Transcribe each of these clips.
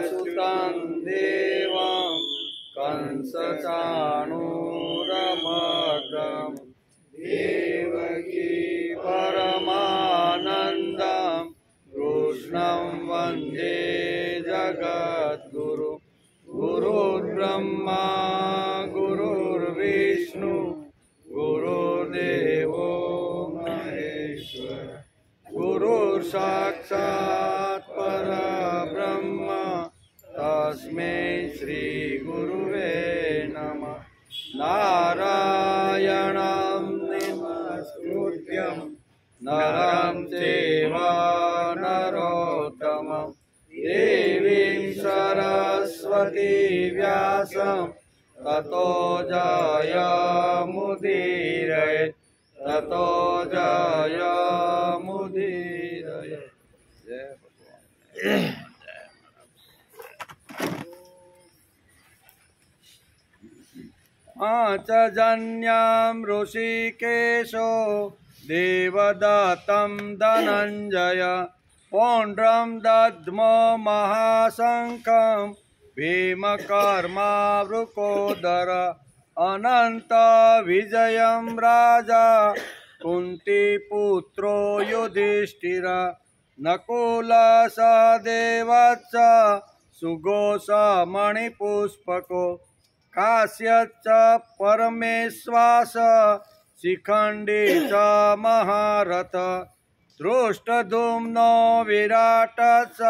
सुतं देवं कंसचाणूरमर्दनं देवकी परमानन्दं कृष्णं वन्दे जगद्गुरु गुरुर्ब्रह्मा गुरुर्विष्णु गुरुर्देवो महेश्वर गुरुर्साक्षात् परब्रह्म तस्मै श्री गुरुवे नमः। नारायणं नमस्कृत्यं नरं चैव नरोत्तमं देवीं सरस्वती व्यासं ततो जयमुदीरयेत् ततो जयमुदीरयेत्। जय भगवान। पांचजन्यं ऋषिकेशो देवदत्तं धनञ्जय पौण्ड्रं दद्मो महाशङ्खं भीमकर्मावृकोदर अनंत विजयं राजा कुन्तीपुत्रो युधिष्ठिर नकुल सहदेवश्च सुघोष मणिपुष्पको काश्यश्च परमेश्वास शिखण्डी च महारथ दृष्टधुम्नो विराट च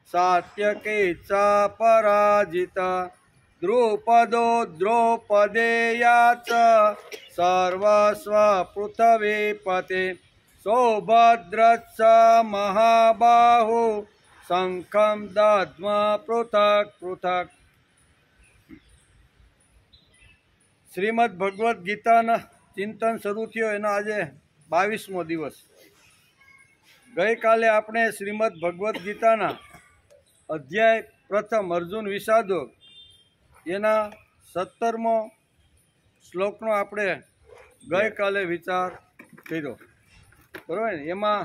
सात्यकी च पराजिता द्रुपदो द्रौपदेया च सर्वस्व पृथ्वीपते सौभद्रश्च महाबाहु शंखं दद्म पृथक् पृथक्। श्रीमद भगवद गीताना चिंतन शुरू थयो एनो आजे 22मो दिवस। गई काले आपणे श्रीमद भगवद गीताना अध्याय प्रथम अर्जुन विषादो एना 17मो श्लोकनो आपणे गई काले विचार कर्यो बराबर। एमां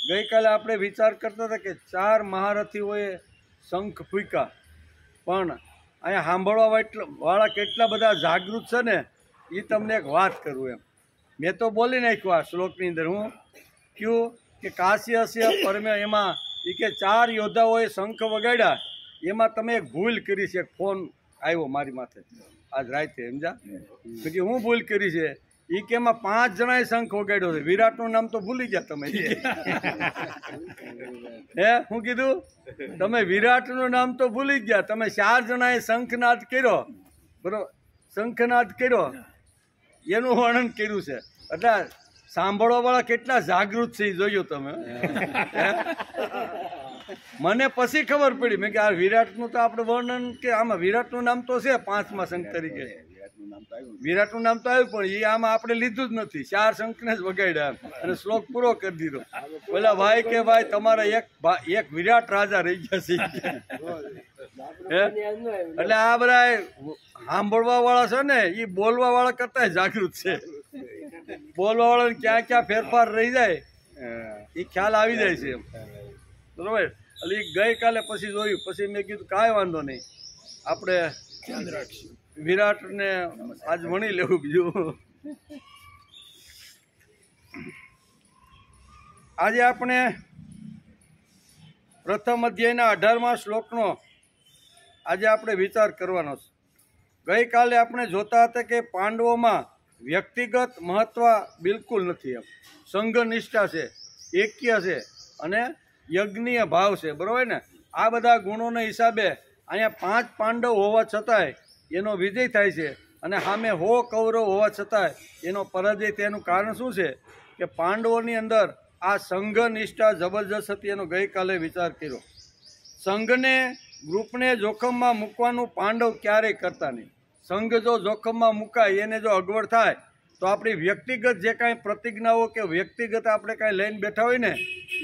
गई काले आपणे विचार करता था कि 4 महारथीओए शंख फूंक्या पण अहींया सांभळवावाळा केटला बधा जागृत छे ने ए तमने एक वात करूं एम। मैं तो बोली नाख्युं आ श्लोकनी अंदर हूँ क्यों कि काश्यस्य परमे एमां ए के 4 योद्धाओए शंख वगाड्या एमां तमे एक भूल करी छे। फोन आव्यो मारी माथे आज राते समझा कि हूँ भूल करी छे ए के एमां 5 जणाए शंख वगाड्यो छे। विराटनुं नाम तो भूली गया तमे हे हूँ कीधुं तमे विराटनुं नाम तो भूली गया। तमे 4 जणाए शंखनाद कर्यो बरोबर शंखनाद कर्यो एनुं वर्णन कर्युं छे એટલે સાંભળવાવાળા કેટલા જાગૃત છે જોયો તમે। મને પછી ખબર પડી મેં કે આ વિરાટનું તો આપણે વર્ણન કે આમાં વિરાટનું નામ તો છે 5મા શંખ તરીકે વિરાટનું નામ તો આવ્યું પણ એ આમાં આપણે લીધું જ નથી। 4 શંખને જ વગાડ્યા અને શ્લોક પૂરો કરી દીધો। બોલા ભાઈ કે ભાઈ તમારા એક વિરાટ રાજા રહી ગયા છે એટલે આ બધા સાંભળવાવાળા છે ને એ બોલવાવાળા કરતા જાગૃત છે। બોલવાવાળાને ક્યાં ક્યાં ફેરફાર રહી જાય એ ખ્યાલ આવી જાય છે બરોબર। એટલે ગઈકાલે પછી જોયું પછી મેં કીધું કાંઈ વાંધો નહીં આપણે વિરાટને આજ વણી લેવું। બીજું આજે આપણે પ્રથમ અધ્યાયના 18મા શ્લોકનો આજે આપણે વિચાર કરવાનો છે। ગઈકાલે આપણે જોતા હતા કે પાંડવોમાં વ્યક્તિગત મહત્વ બિલકુલ નથી એમ સંઘ નિષ્ઠા છે એક્ય છે અને યજ્ઞીય ભાવ છે બરાબર ને। આ બધા ગુણોના હિસાબે અહીંયા 5 પાંડવ હોવા છતાંય એનો વિજય થાય છે અને સામે 100 કૌરવ હોવા છતાંય એનો પરાજય થયાનું કારણ શું છે કે પાંડવોની અંદર આ સંઘ નિષ્ઠા જબરજસ્ત હતી એનો ગઈકાલે વિચાર કર્યો। સંઘને ગ્રુપને જોખમમાં મૂકવાનું પાંડવ ક્યારેય કરતા નહીં। સંઘ જો જોખમમાં મુકાય એને જો અગવડ થાય તો આપણી વ્યક્તિગત જે કાંઈ પ્રતિજ્ઞાઓ કે વ્યક્તિગત આપણે કાંઈ લઈને બેઠા હોય ને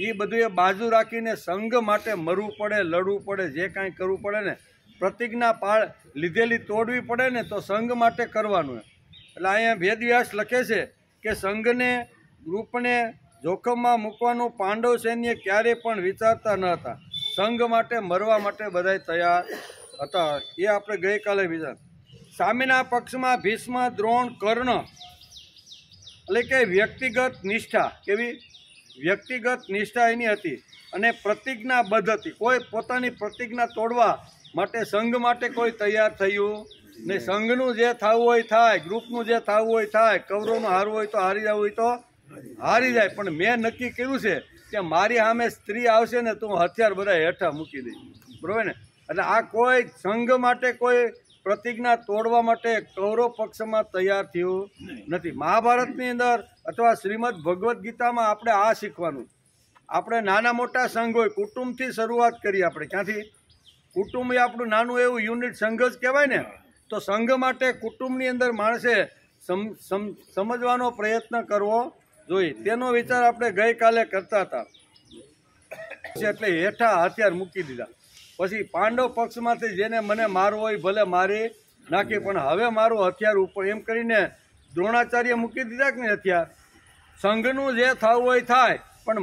એ બધું એ બાજુ રાખીને સંઘ માટે મરવું પડે લડવું પડે જે કાંઈ કરવું પડે ને પ્રતિજ્ઞા લીધેલી તોડવી પડે ને તો સંઘ માટે કરવાનું। એટલે અહીંયા વેદવ્યાસ લખે છે કે સંઘને ગ્રુપને જોખમમાં મૂકવાનું પાંડવ સૈન્ય ક્યારેય પણ વિચારતા ન હતા। સંઘ માટે મરવા માટે બધા તૈયાર હતા. એ આપણે ગઈકાલે વિચાર. સામેના પક્ષમાં ભીષ્મ, દ્રોણ, કર્ણ એટલે કે વ્યક્તિગત નિષ્ઠા, કેવી વ્યક્તિગત નિષ્ઠા એની હતી અને પ્રતિજ્ઞાબદ્ધ હતી. કોઈ પોતાની પ્રતિજ્ઞા તોડવા માટે સંઘ માટે કોઈ તૈયાર થયું ને. સંઘનું જે થવું હોય થાય, ગ્રુપનું જે થવું હોય થાય, કૌરવનું હારવું હોય તો હારી જવું હોય તો હારી જાય. પણ મેં નક્કી કર્યું છે કે મારી સામે સ્ત્રી આવશે ને તો હું હથિયાર બધા હેઠા મૂકી દઈશ, બરોબર ને. એટલે આ કોઈ સંઘ માટે કોઈ પ્રતિજ્ઞા તોડવા માટે કૌરવ પક્ષમાં તૈયાર થયું નથી. મહાભારતની અંદર અથવા શ્રીમદ ભગવદ્ ગીતામાં આપણે આ શીખવાનું. આપણે નાના મોટા સંઘ હોય, કુટુંબથી શરૂઆત કરીએ. આપણે ક્યાંથી? કુટુંબ એ આપણું નાનું એવું યુનિટ સંઘ જ કહેવાય ને. તો સંઘ માટે કુટુંબની અંદર માણસે સમજવાનો પ્રયત્ન કરવો જોઈએ. તેનો વિચાર આપણે ગઈકાલે કરતા હતા. એટલે હેઠા હથિયાર મૂકી દીધા. પછી પાંડવ પક્ષમાંથી જેને મને મારવો હોય ભલે મારી નાખી, પણ હવે મારું હથિયાર ઉપર એમ કરીને દ્રોણાચાર્ય મૂકી દીધા કે નહીં હથિયાર. સંઘનું જે થવું હોય થાય, પણ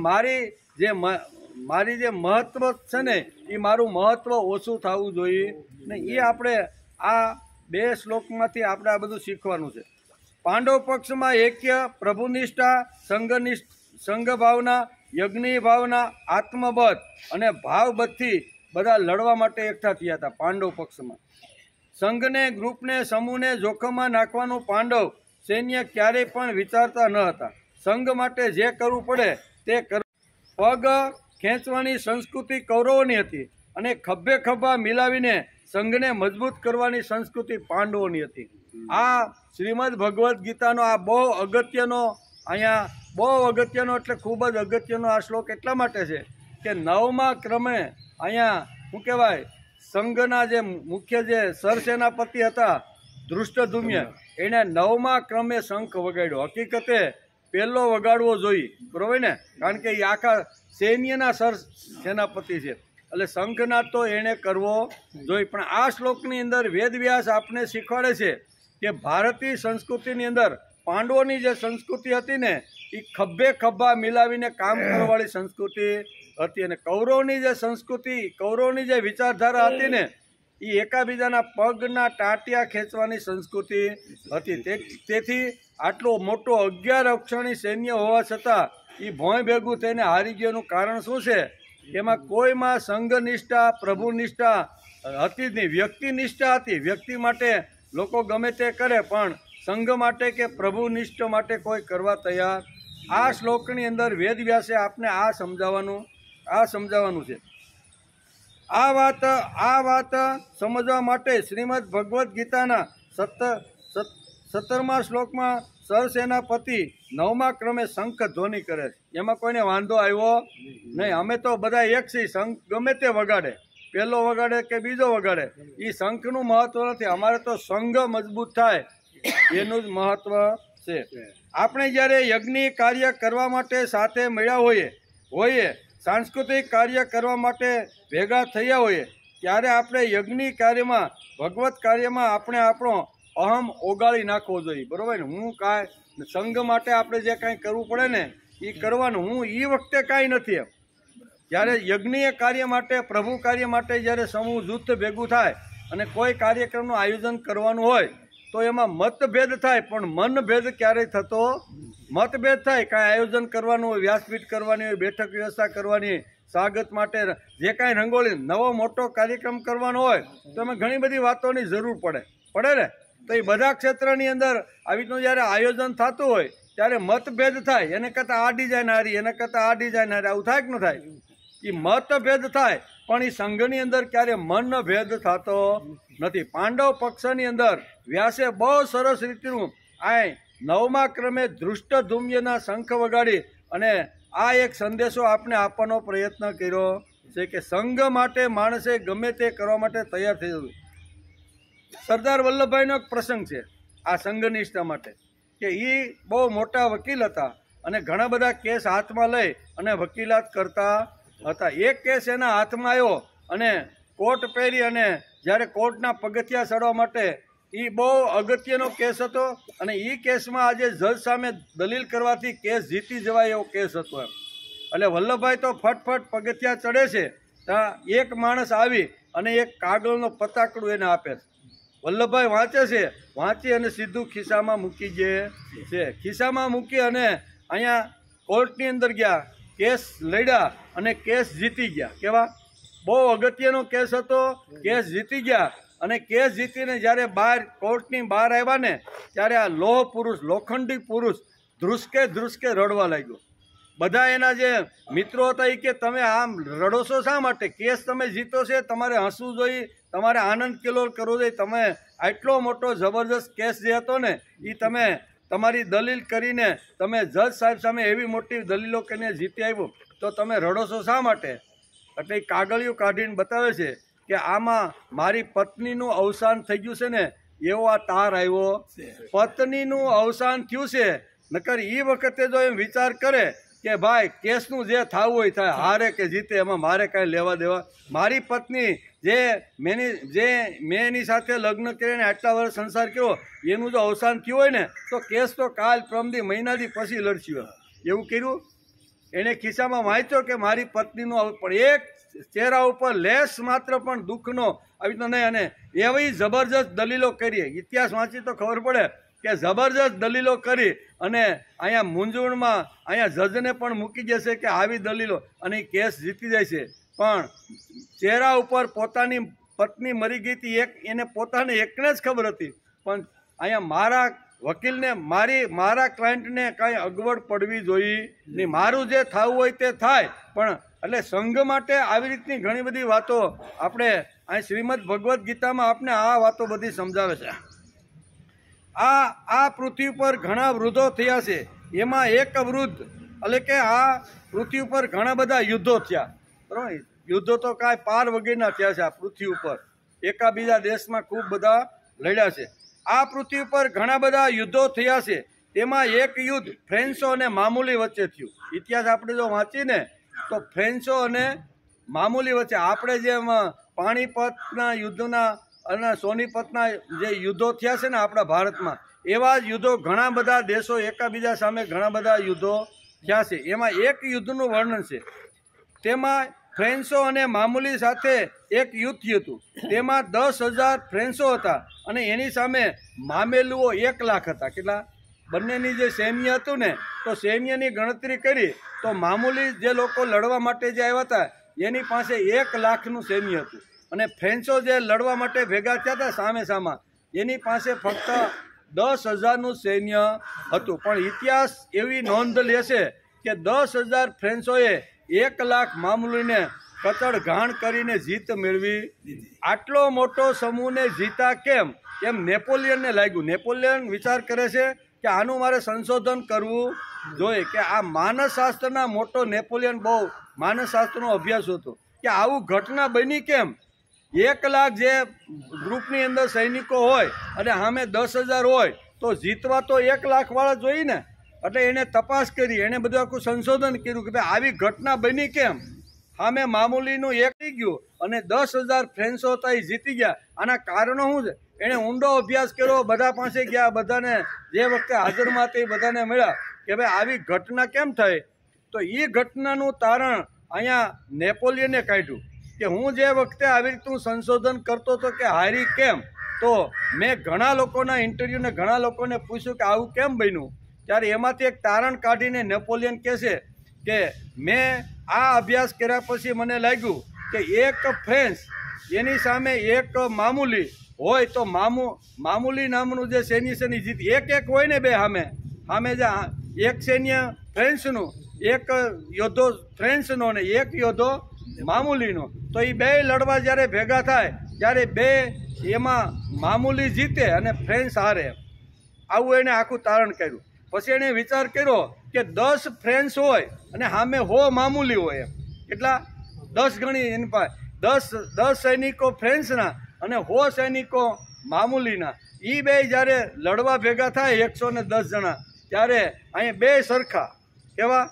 મારી જે મહત્વ છે ને એ મારું મહત્વ ઓછું થવું જોઈએ ને. એ આપણે આ 2 શ્લોકમાંથી આપણે આ બધું શીખવાનું છે. પાંડવ પક્ષમાં એક્ય, પ્રભુનિષ્ઠા, સંઘ ભાવના, યજ્ઞી ભાવના, આત્મબધ અને ભાવબદ્ધથી બધા લડવા માટે એકઠા થયા હતા પાંડવ પક્ષમાં. સંઘને, ગ્રુપને, સમૂહને જોખમમાં નાખવાનું પાંડવ સૈન્ય ક્યારેય પણ વિચારતા ન હતા. સંઘ માટે જે કરવું પડે તે પગ ખેંચવાની સંસ્કૃતિ કૌરવોની હતી અને ખભે ખભા મિલાવીને સંઘને મજબૂત કરવાની સંસ્કૃતિ પાંડવોની હતી. આ શ્રીમદ ભગવદ્ ગીતાનો આ બહુ અગત્યનો, અહીંયા બહુ અગત્યનો એટલે ખૂબ જ અગત્યનો આ શ્લોક એટલા માટે છે કે 9મા ક્રમે અહીંયા શું કહેવાય, સંઘના જે મુખ્ય જે સરસેનાપતિ હતા ધૃષ્ટદ્યુમ્ન, એણે 9મા ક્રમે શંખ વગાડ્યો. હકીકતે પહેલો વગાડવો જોઈએ, બરોબર ને, કારણ કે એ આખા સૈન્યના સેનાપતિ છે. એટલે શંખનાદ તો એણે કરવો જોઈએ. પણ આ શ્લોકની અંદર વેદવ્યાસ આપણે શીખવાડે છે કે ભારતીય સંસ્કૃતિની અંદર પાંડવોની જે સંસ્કૃતિ હતી ને એ ખભે ખભા મિલાવીને કામ કરવાવાળી સંસ્કૃતિ હતી. અને કૌરવની જે સંસ્કૃતિ, કૌરવની જે વિચારધારા હતી ને એ એકાબીજાના પગના ટાંટિયા ખેંચવાની સંસ્કૃતિ હતી. તેથી આટલો મોટો 11 અક્ષરની સૈન્ય હોવા છતાં એ ભોંય ભેગું થઈને હારી ગયાનું કારણ શું છે? એમાં કોઈમાં સંઘનિષ્ઠા, પ્રભુનિષ્ઠા હતી જ નહીં. વ્યક્તિનિષ્ઠા હતી. વ્યક્તિ માટે લોકો ગમે તે કરે, પણ સંઘ માટે કે પ્રભુનિષ્ઠ માટે કોઈ કરવા તૈયાર. આ શ્લોકની અંદર વેદવ્યાસે આપને આ સમજાવવાનું છે. આ વાત સમજવા માટે શ્રીમદ ભગવદ્ ગીતાના 17મા શ્લોકમાં સરસેનાપતિ 9મા ક્રમે શંખ ધ્વનિ કરે છે. એમાં કોઈને વાંધો આવ્યો નહીં. અમે તો બધા એક છીએ, શંખ ગમે તે વગાડે, પહેલો વગાડે કે બીજો વગાડે, એ શંખનું મહત્વ નથી. અમારે તો સંઘ મજબૂત થાય એનું જ મહત્વ છે. આપણે જ્યારે યજ્ઞ કાર્ય કરવા માટે સાથે મળ્યા હોઈએ, સાંસ્કૃતિક કાર્ય કરવા માટે ભેગા થયા હોઈએ, ત્યારે આપણે યજ્ઞ કાર્યમાં, ભગવત કાર્યમાં આપણે આપણો અહમ ઓગાળી નાખવો જોઈએ, બરોબર ને. હું કાંઈ સંઘ માટે આપણે જે કાંઈ કરવું પડે ને એ કરવાનું. હું એ વખતે કાંઈ નથી એમ. જ્યારે યજ્ઞીય કાર્ય માટે, પ્રભુ કાર્ય માટે જ્યારે સમૂહ જૂથ ભેગું થાય અને કોઈ કાર્યક્રમનું આયોજન કરવાનું હોય તો એમાં મતભેદ થાય, પણ મનભેદ ક્યારેય થતો. મતભેદ થાય, કાંઈ આયોજન કરવાનું હોય, વ્યાસપીઠ કરવાની હોય, બેઠક વ્યવસ્થા કરવાની, સ્વાગત માટે જે કાંઈ રંગોળી, નવો મોટો કાર્યક્રમ કરવાનો હોય તો એમાં ઘણી બધી વાતોની જરૂર પડે ને. તો એ બધા ક્ષેત્રની અંદર આવી રીતનું જ્યારે આયોજન થતું હોય ત્યારે મતભેદ થાય. એને કરતાં આ ડિઝાઇન હારી, એને કરતાં આ ડિઝાઇન હારી, આવું થાય કે ન થાય? એ મતભેદ થાય, પણ એ સંઘની અંદર ક્યારે મનભેદ થતો નથી. પાંડવ પક્ષની અંદર વ્યાસે બહુ સરસ રીતનું આ 9મા ક્રમે ધૃષ્ટદ્યુમ્નના શંખ વગાડી અને આ એક સંદેશો આપણે આપવાનો પ્રયત્ન કર્યો છે કે સંઘ માટે માણસે ગમે તે કરવા માટે તૈયાર થઈ જવું. સરદાર વલ્લભભાઈનો એક પ્રસંગ છે આ સંઘનિષ્ઠા માટે, કે એ બહુ મોટા વકીલ હતા અને ઘણા બધા કેસ હાથમાં લઈ અને વકીલાત કરતા હતા. એક કેસ એના હાથમાં આવ્યો અને કોટ પહેરી અને જ્યારે કોર્ટના પગથિયા ચડવા માટે, એ બહુ અગત્યનો કેસ હતો અને એ કેસમાં આજે જજ સામે દલીલ કરવાથી કેસ જીતી જવાય એવો કેસ હતો એમ. એટલે વલ્લભભાઈ તો ફટફટ પગથિયા ચડે છે ત્યાં એક માણસ આવી અને એક કાગળનો પતાકડું એને આપે છે. વલ્લભભાઈ વાંચે છે, વાંચી અને સીધું ખિસ્સામાં મૂકી દે છે. ખિસ્સામાં મૂકી અને અહીંયા કોર્ટની અંદર ગયા, કેસ લડ્યા અને કેસ જીતી ગયા. કેવા બહુ અગત્યનો કેસ હતો, કેસ જીતી ગયા. અને કેસ જીતીને જ્યારે બહાર કોર્ટની બહાર આવ્યા ને ત્યારે આ લોહ પુરુષ, લોખંડી પુરુષ ધ્રુસકે ધ્રુસકે રડવા લાગ્યો. બધા એના જે મિત્રો હતા એ કે તમે આમ રડો છો શા માટે? કેસ તમે જીતો છે, તમારે હસવું જોઈએ, તમારે આનંદ કિલોલ કરવો જોઈએ. તમે આટલો મોટો જબરજસ્ત કેસ જે હતો ને એ તમે તમારી દલીલ કરીને તમે જજ સાહેબ સામે એવી મોટી દલીલો કરીને જીતી આવ્યો, તો તમે રડો છો શા માટે? એટલે એ કાગળિયું કાઢીને બતાવે છે કે આમાં મારી પત્નીનું અવસાન થઈ ગયું છે ને એવો આ તાર આવ્યો. પત્નીનું અવસાન થયું છે, નકર એ વખતે જો એમ વિચાર કરે કે ભાઈ કેસનું જે થવું હોય થાય, હારે કે જીતે એમાં મારે કાંઈ લેવા દેવા. મારી પત્ની જે મેં એની સાથે લગ્ન કરીને આટલા વર્ષ સંસાર કર્યો એનું જો અવસાન થયું હોય ને તો કેસ તો કાલ પ્રમદી મહિનાથી પછી લડશું. એવું કર્યું. એણે ખિસ્સામાં વાંચ્યો કે મારી પત્નીનું, પણ એક ચહેરા ઉપર લેસ માત્ર પણ દુઃખનો આવી તો નહીં. અને એવી જબરજસ્ત દલીલો કરી, ઇતિહાસ વાંચી તો ખબર પડે કે જબરજસ્ત દલીલો કરી અને અહીંયા મૂંઝવણમાં અહીંયા જજને પણ મૂકી જશે કે આવી દલીલો, અને એ કેસ જીતી જાય છે. પણ ચહેરા ઉપર પોતાની પત્ની મરી ગઈ હતી, એને પોતાને એકને જ ખબર હતી. પણ અહીંયા મારા વકીલને મારા ક્લાયન્ટને કાંઈ અગવડ પડવી જોઈએ નહીં, મારું જે થવું હોય તે થાય. પણ એટલે સંઘ માટે આવી રીતની ઘણી બધી વાતો આપણે અહીં શ્રીમદ ભગવદ્ ગીતામાં આપણે આ વાતો બધી સમજાવે છે. આ પૃથ્વી પર ઘણા વૃદ્ધો થયા છે, એમાં એક વૃદ્ધ એટલે કે આ પૃથ્વી ઉપર ઘણા બધા યુદ્ધો થયા. બરાબર, યુદ્ધો તો કાંઈ પાર વગેરેના થયા છે. આ પૃથ્વી ઉપર એકાબીજા દેશમાં ખૂબ બધા લડ્યા છે. આ પૃથ્વી ઉપર ઘણા બધા યુદ્ધો થયા છે, તેમાં એક યુદ્ધ ફ્રેન્ચો અને મામૂલી વચ્ચે થયું. ઇતિહાસ આપણે જો વાંચીને તો ફ્રેન્ચો અને મામૂલી વચ્ચે, આપણે જેમ પાણીપતના યુદ્ધના અને સોનીપતના જે યુદ્ધો થયા છે ને આપણા ભારતમાં, એવા જ યુદ્ધો ઘણા બધા દેશો એકાબીજા સામે ઘણા બધા યુદ્ધો થયા છે. એમાં એક યુદ્ધનું વર્ણન છે. તેમાં ફ્રેન્ચો અને મામૂલી સાથે એક યુદ્ધ થયું હતું. તેમાં 10,000 ફ્રેન્ચો હતા અને એની સામે મામેલુઓ 1 લાખ હતા. કેટલા? બંનેની જે સૈન્ય હતું ને, તો સૈન્યની ગણતરી કરી તો મામૂલી જે લોકો લડવા માટે જે આવ્યા હતા એની પાસે 1 લાખનું સૈન્ય હતું. અને ફ્રેન્ચો જે લડવા માટે ભેગા થયા હતા સામે સામા, એની પાસે ફક્ત 10,000નું સૈન્ય હતું. પણ ઇતિહાસ એવી નોંધ લેશે કે 10,000 ફ્રેન્ચોએ 1 લાખ મામૂલીને કચડ ઘાણ કરીને જીત મેળવી દીધી. આટલો મોટો સમૂહને જીતા કેમ? એમ નેપોલિયનને લાગ્યું. નેપોલિયન વિચાર કરે છે કે આનું મારે સંશોધન કરવું જોઈએ, કે આ માનસશાસ્ત્રના મોટો નેપોલિયન બહુ માનસશાસ્ત્રનો અભ્યાસ હતો, કે આવું ઘટના બની કેમ? 1 લાખ જે ગ્રુપની અંદર સૈનિકો હોય અને સામે 10,000 હોય તો જીતવા તો 1 લાખવાળા જોઈએ ને. એટલે એણે તપાસ કરી, એણે બધું આખું સંશોધન કર્યું કે ભાઈ આવી ઘટના બની કેમ? સામે મામૂલીનું એક થઈ ગયું અને 10,000 ફ્રેન્ચો હતા એ જીતી ગયા. આના કારણો શું છે? એણે ઊંડો અભ્યાસ કર્યો, બધા પાસે ગયા, બધાને જે વખતે હાજરમાં તે બધાને મળ્યા કે ભાઈ આવી ઘટના કેમ થઈ? તો એ ઘટનાનું તારણ અહીંયા નેપોલિયને કાઢ્યું કે હું જે વખતે આવી રીતનું સંશોધન કરતો હતો કે હારી કેમ, તો મેં ઘણા લોકોના ઇન્ટરવ્યૂને ઘણા લોકોને પૂછ્યું કે આવું કેમ બન્યું. ત્યારે એમાંથી એક તારણ કાઢીને નેપોલિયન કહે છે કે મેં આ અભ્યાસ કર્યા પછી મને લાગ્યું કે એક ફ્રેન્ચ એની સામે એક મામૂલી હોય તો મામૂલી નામનું જે સૈન્ય છે જીત એક હોય ને બે સામે જે એક સૈન્ય ફ્રેન્ચનું, એક યોદ્ધો ફ્રેન્ચનો ને એક યોદ્ધો મામૂલીનો, તો એ બે લડવા જ્યારે ભેગા થાય ત્યારે બે એમાં મામૂલી જીતે અને ફ્રેન્ચ હારે. આવું એને આખું તારણ કર્યું. પછી એણે વિચાર કર્યો કે 10 ફ્રેન્ચ હોય અને સામે 100 મામૂલી હોય. એમ કેટલા? 10 ગણી એની પાસે 10 સૈનિકો ફ્રેન્ચના અને 100 સૈનિકો મામૂલીના. એ બે જ્યારે લડવા ભેગા થાય 110 જણા, ત્યારે અહીંયા બે સરખા. કેવા?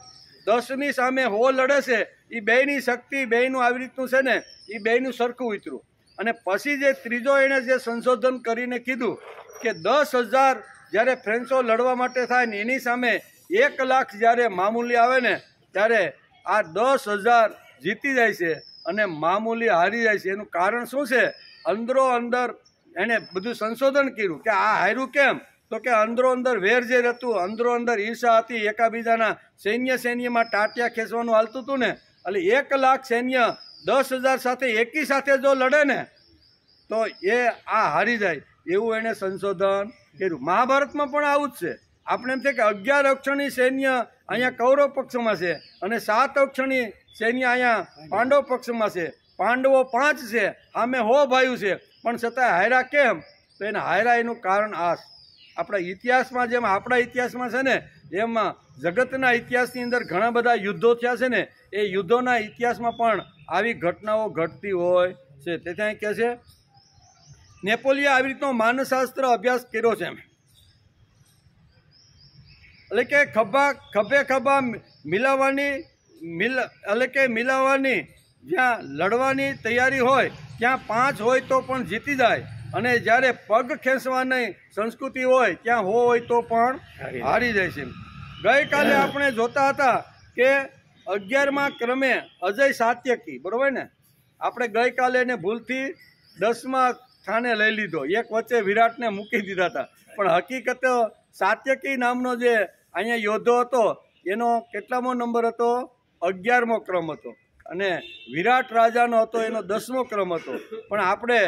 10ની સામે 100 લડે છે, એ બેની શક્તિ બેનું આવી રીતનું છે ને, એ બેનું સરખું ઉતર્યું. અને પછી જે ત્રીજો એણે જે સંશોધન કરીને કીધું કે 10,000 જ્યારે ફ્રેન્ચો લડવા માટે થાય ને એની સામે 1 લાખ જ્યારે મામૂલી આવે ને ત્યારે આ 10,000 જીતી જાય છે. અને મામૂલી હારી જાય છે. એનું કારણ શું છે? અંદરો અંદર એને બધું સંશોધન કર્યું કે આ હાર્યું કેમ, તો કે અંદરો અંદર વેર જે હતું, અંદરો અંદર ઈર્ષા હતી, એકાબીજાના સૈન્યમાં ટાટિયા ખેંચવાનું હાલતું હતું ને, એટલે 1 લાખ સૈન્ય 10,000 સાથે એકી સાથે જો લડે ને તો એ આ હારી જાય, એવું એને સંશોધન કર્યું. મહાભારતમાં પણ આવું જ છે. આપણે એમ છે કે 11 અક્ષરની સૈન્ય અહીંયા કૌરવ પક્ષમાં છે અને 7 અક્ષરની સૈન્ય અહીંયા પાંડવ પક્ષમાં છે. પાંડવો 5 છે, આમે 100 ભાઈઓ છે, પણ છતાં હાર્યા કેમ? તો એને હાર્યા એનું કારણ આ આપણા ઇતિહાસમાં, જેમ આપણા ઇતિહાસમાં છે ને, એમાં જગતના ઇતિહાસની અંદર ઘણા બધા યુદ્ધો થયા છે ને, એ યુદ્ધોના ઇતિહાસમાં પણ આવી ઘટનાઓ ઘટતી હોય છે. તેથી અહીં કહે છે નેપોલિયન આવી રીતનો માનસશાસ્ત્ર અભ્યાસ કર્યો છે, એટલે કે ખભા મિલાવવાની જ્યાં લડવાની તૈયારી હોય ત્યાં 5 હોય તો પણ જીતી જાય, અને જ્યારે પગ ખેંચવાની સંસ્કૃતિ હોય ત્યાં 100 હોય તો પણ હારી જાય છે. ગઈકાલે આપણે જોતા હતા કે 11મા ક્રમે અજય સાત્યકી, બરોબર ને, આપણે ગઈકાલે એને ભૂલથી 10મા સ્થાને લઈ લીધો, એક વચ્ચે વિરાટને મૂકી દીધા હતા, પણ હકીકતે સાત્યકી નામનો જે અહીંયા યોદ્ધો હતો એનો કેટલામો નંબર હતો? 11મો ક્રમ હતો, અને વિરાટ રાજાનો હતો એનો 10મો ક્રમ હતો. પણ આપણે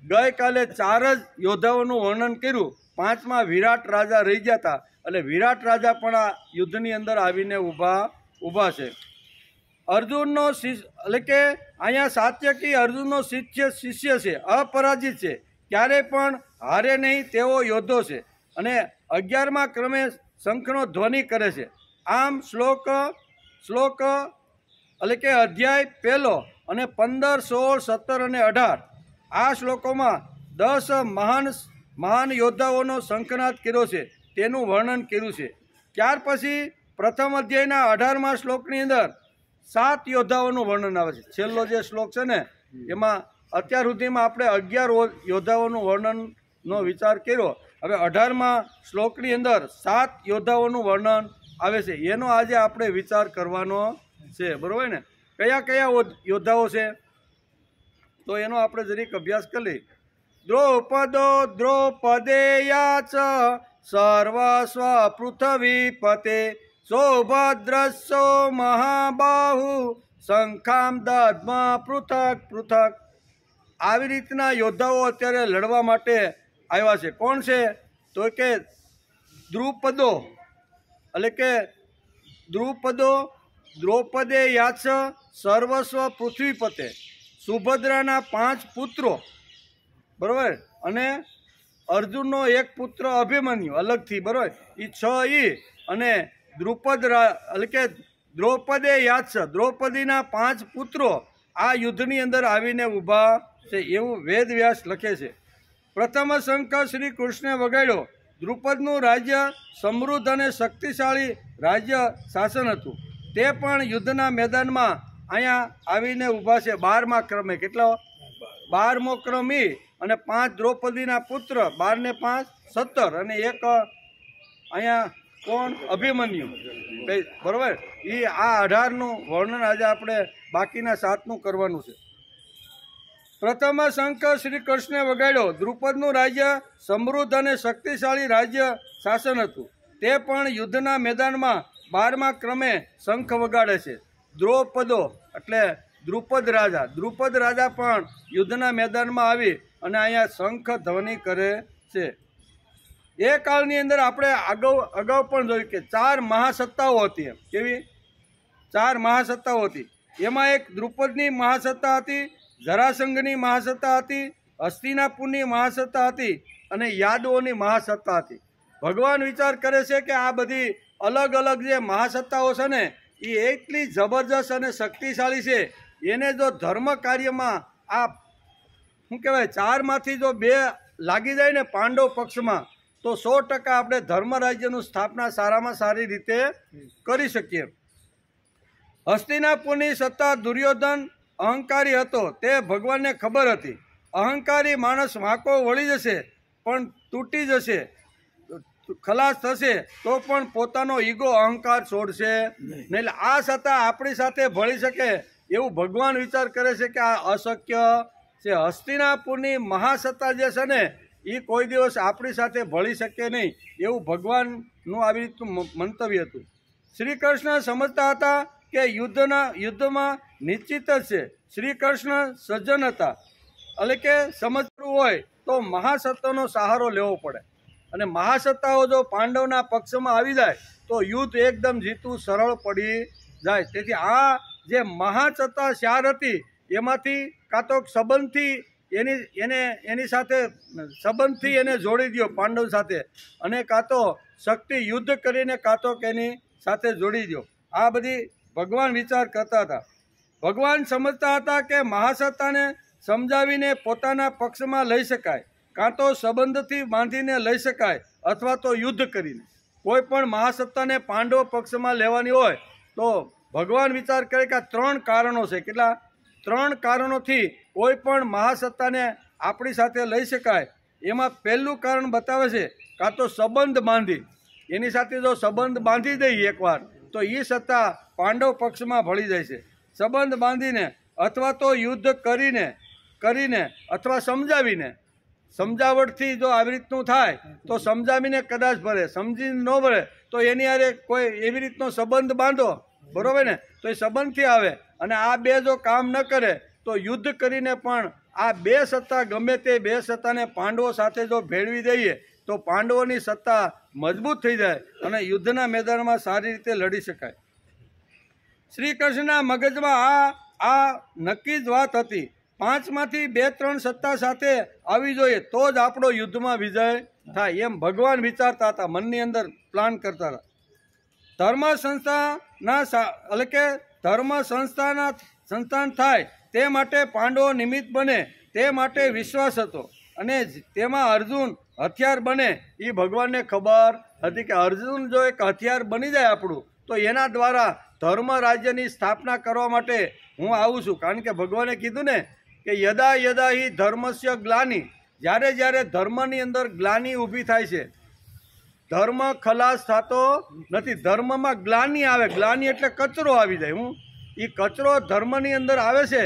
ગઈકાલે 4 જ યોદ્ધાઓનું વર્ણન કર્યું, 5મા વિરાટ રાજા રહી ગયા હતા, એટલે વિરાટ રાજા પણ આ યુદ્ધની અંદર આવીને ઊભા છે. અર્જુનનો એટલે કે અહીંયા સાત્યકી અર્જુનનો શિષ્ય છે, અપરાજિત છે, ક્યારેય પણ હારે નહીં તેવો યોદ્ધો છે, અને 11મા ક્રમે શંખનો ધ્વનિ કરે છે. આમ શ્લોક એટલે કે અધ્યાય 1 અને 15, 16, 17 અને 18 આ શ્લોકોમાં 10 મહાન યોદ્ધાઓનો શંખનાદ કર્યો છે, તેનું વર્ણન કર્યું છે. ત્યાર પછી પ્રથમ અધ્યાયના 18મા શ્લોકની અંદર 7 યોદ્ધાઓનું વર્ણન આવે છે. છેલ્લો જે શ્લોક છે ને, એમાં અત્યાર સુધીમાં આપણે 11 યોદ્ધાઓનું વર્ણનનો વિચાર કર્યો. હવે 18મા શ્લોકની અંદર 7 યોદ્ધાઓનું વર્ણન આવે છે, એનો આજે આપણે વિચાર કરવાનો છે, બરોબર ને? કયા યોદ્ધાઓ છે તો એનો આપણે જરીક અભ્યાસ કરી લઈએ. દ્રૌપદેયા ચ સર્વસ્વ પૃથ્વીપતે સૌભદ્રસ્સો મહાબાહુ શંખામ દદ્મ પૃથક. આવી રીતના યોદ્ધાઓ અત્યારે લડવા માટે આવ્યા છે. કોણ છે? તો કે દ્રુપદો, એટલે કે દ્રૌપદે યાચ સર્વસ્વ પૃથ્વીપતે, સુભદ્રાના 5 પુત્રો, બરાબર, અને અર્જુનનો 1 પુત્ર અભિમન્યુ અલગથી, બરાબર, એ 6 અને એટલે કે દ્રૌપદે યાચ, દ્રૌપદીના 5 પુત્રો આ યુદ્ધની અંદર આવીને ઊભા છે, એવું વેદવ્યાસ લખે છે. પ્રથમ શંખ શ્રી કૃષ્ણે વગાડ્યો. દ્રુપદનું રાજ્ય સમૃદ્ધ અને શક્તિશાળી રાજ્ય શાસન હતું, તે પણ યુદ્ધના મેદાનમાં અહીંયા આવીને ઊભા છે 12મા ક્રમે. કેટલો? 12મો ક્રમ અને 5 દ્રૌપદીના પુત્ર, 12 ને 5 17, અને 1 અહીંયા કોણ? અભિમન્યુ, બરોબર. એ આ 18નું વર્ણન આજે આપણે બાકીના 7નું કરવાનું છે. પ્રથમ શંખ શ્રી કૃષ્ણે વગાડ્યો. દ્રુપદનું રાજ્ય સમૃદ્ધ અને શક્તિશાળી રાજ્ય શાસન હતું, તે પણ યુદ્ધના મેદાનમાં 12મા ક્રમે શંખ વગાડે છે. દ્રૌપદો એટલે દ્રુપદ રાજા પણ યુદ્ધના મેદાનમાં આવી અને અહીંયા શંખ ધ્વનિ કરે છે. એ કાળની અંદર આપણે અગાઉ પણ જોયું કે 4 મહાસત્તાઓ હતી. એમ કેવી? 4 મહાસત્તાઓ હતી. એમાં એક દ્રુપદની મહાસત્તા હતી, જરાસંઘની મહાસત્તા હતી, હસ્તિનાપુરની મહાસત્તા હતી, અને યાદવોની મહાસત્તા હતી. ભગવાન વિચાર કરે છે કે આ બધી અલગ અલગ જે મહાસત્તાઓ છે ને, એ એટલી જબરજસ્ત અને શક્તિશાળી છે, એને જો ધર્મ કાર્યમાં આ શું કહેવાય 4માંથી જો 2 લાગી જાય ને પાંડવ પક્ષમાં, તો 100% આપણે ધર્મ રાજ્યનું સ્થાપના સારામાં સારી રીતે કરી શકીએ. હસ્તિનાપુરની સત્તા દુર્યોધન અહંકારી હતો, તે ભગવાનને ખબર હતી. અહંકારી માણસ વાંકો વળી જશે પણ તૂટી જશે, ખલાસ થશે તો પણ પોતાનો ઈગો અહંકાર છોડશે નહીં. એટલે આ સત્તા આપણી સાથે ભળી શકે એવું ભગવાન વિચાર કરે છે કે આ અશક્ય છે. હસ્તિનાપુરની મહાસત્તા જે છે ને એ કોઈ દિવસ આપણી સાથે ભળી શકે નહીં, એવું ભગવાનનું આવી રીતનું મંતવ્ય હતું. શ્રી કૃષ્ણ સમજતા હતા કે યુદ્ધમાં નિશ્ચિત જ છે. શ્રી કૃષ્ણ સજ્જન હતા, એટલે કે સમજવું હોય તો મહાસત્તાનો સહારો લેવો પડે, અને મહાસત્તાઓ જો પાંડવના પક્ષમાં આવી જાય તો યુદ્ધ એકદમ જીતવું સરળ પડી જાય. તેથી આ જે મહાસત્તા 4 હતી એમાંથી કાં તો સંબંધથી એની સાથે સંબંધથી એને જોડી દો પાંડવ સાથે, અને કાં તો શક્તિ યુદ્ધ કરીને કાં તો એની સાથે જોડી દો. આ બધી ભગવાન વિચાર કરતા હતા. ભગવાન સમજતા હતા કે મહાસત્તાને સમજાવીને પોતાના પક્ષમાં લઈ શકાય, કાં તો સંબંધથી બાંધીને લઈ શકાય, અથવા તો યુદ્ધ કરીને. કોઈ પણ મહાસત્તાને પાંડવ પક્ષમાં લેવાની હોય તો ભગવાન વિચાર કરે કે આ 3 કારણો છે. કેટલા? 3 કારણોથી કોઈ પણ મહાસત્તાને આપણી સાથે લઈ શકાય. એમાં પહેલું કારણ બતાવે છે કાં તો સંબંધ બાંધી, એની સાથે જો સંબંધ બાંધી દઈએ એકવાર તો એ સત્તા પાંડવ પક્ષમાં ભળી જાય છે. સંબંધ બાંધીને અથવા તો યુદ્ધ કરીને અથવા સમજાવીને. સમજાવટથી જો આવી રીતનું થાય તો સમજાવીને કદાચ ભરે, સમજીને ન ભરે તો એની હારે કોઈ એવી રીતનો સંબંધ બાંધો, બરોબર ને, તો એ સંબંધથી આવે. અને આ 2 જો કામ ન કરે તો યુદ્ધ કરીને પણ આ 2 સત્તા, ગમે તે 2 સત્તાને પાંડવો સાથે જો ભેળવી દઈએ તો પાંડવોની સત્તા મજબૂત થઈ જાય અને યુદ્ધના મેદાનમાં સારી રીતે લડી શકાય. શ્રી કૃષ્ણના મગજમાં આ નક્કી જ વાત હતી. 5માંથી 2-3 સત્તા સાથે આવી જોઈએ તો જ આપણો યુદ્ધમાં વિજય થાય, એમ ભગવાન વિચારતા હતા, મનની અંદર પ્લાન કરતા હતા. ધર્મ સંસ્થાન થાય તે માટે પાંડવો નિમિત્ત બને તે માટે વિશ્વાસ હતો, અને તેમાં અર્જુન હથિયાર બને એ ભગવાનને ખબર હતી કે અર્જુન જો એક હથિયાર બની જાય આપણું તો એના દ્વારા ધર્મ રાજ્યની સ્થાપના કરવા માટે હું આવું છું. કારણ કે ભગવાને કીધું ને કે યદા યદા હિ ધર્મસ્ય ગ્લાનિ, જ્યારે ધર્મની અંદર ગ્લાનિ ઊભી થાય છે, ધર્મ ખલાસ થતો નથી. ધર્મમાં ગ્લાનિ આવે, ગ્લાનિ એટલે કચરો આવી જાય. એ કચરો ધર્મની અંદર આવે છે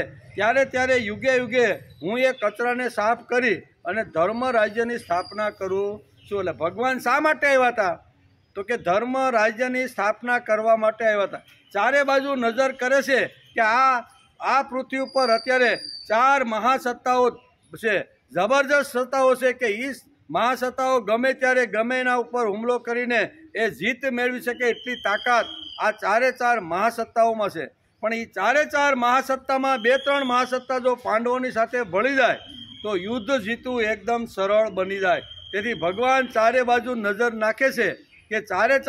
ત્યારે યુગે યુગે હું એ કચરાને સાફ કરી અને ધર્મ રાજ્યની સ્થાપના કરું છું. એટલે ભગવાન શા માટે આવ્યા હતા? તો કે ધર્મ રાજ્યની સ્થાપના કરવા માટે આવ્યા હતા. ચારે બાજુ નજર કરે છે કે આ પૃથ્વી ઉપર અત્યારે 4 મહાસત્તાઓ છે, જબરજસ્ત સત્તાઓ છે કે એ મહાસત્તાઓ ગમે ત્યારે ગમે એના ઉપર હુમલો કરીને એ જીત મેળવી શકે એટલી તાકાત આ 4 મહાસત્તાઓમાં છે. પણ એ 4 મહાસત્તામાં 2-3 મહાસત્તા જો પાંડવોની સાથે ભળી જાય તો યુદ્ધ જીતવું એકદમ સરળ બની જાય. તેથી ભગવાન 4 બાજુ નજર નાખે છે કે 4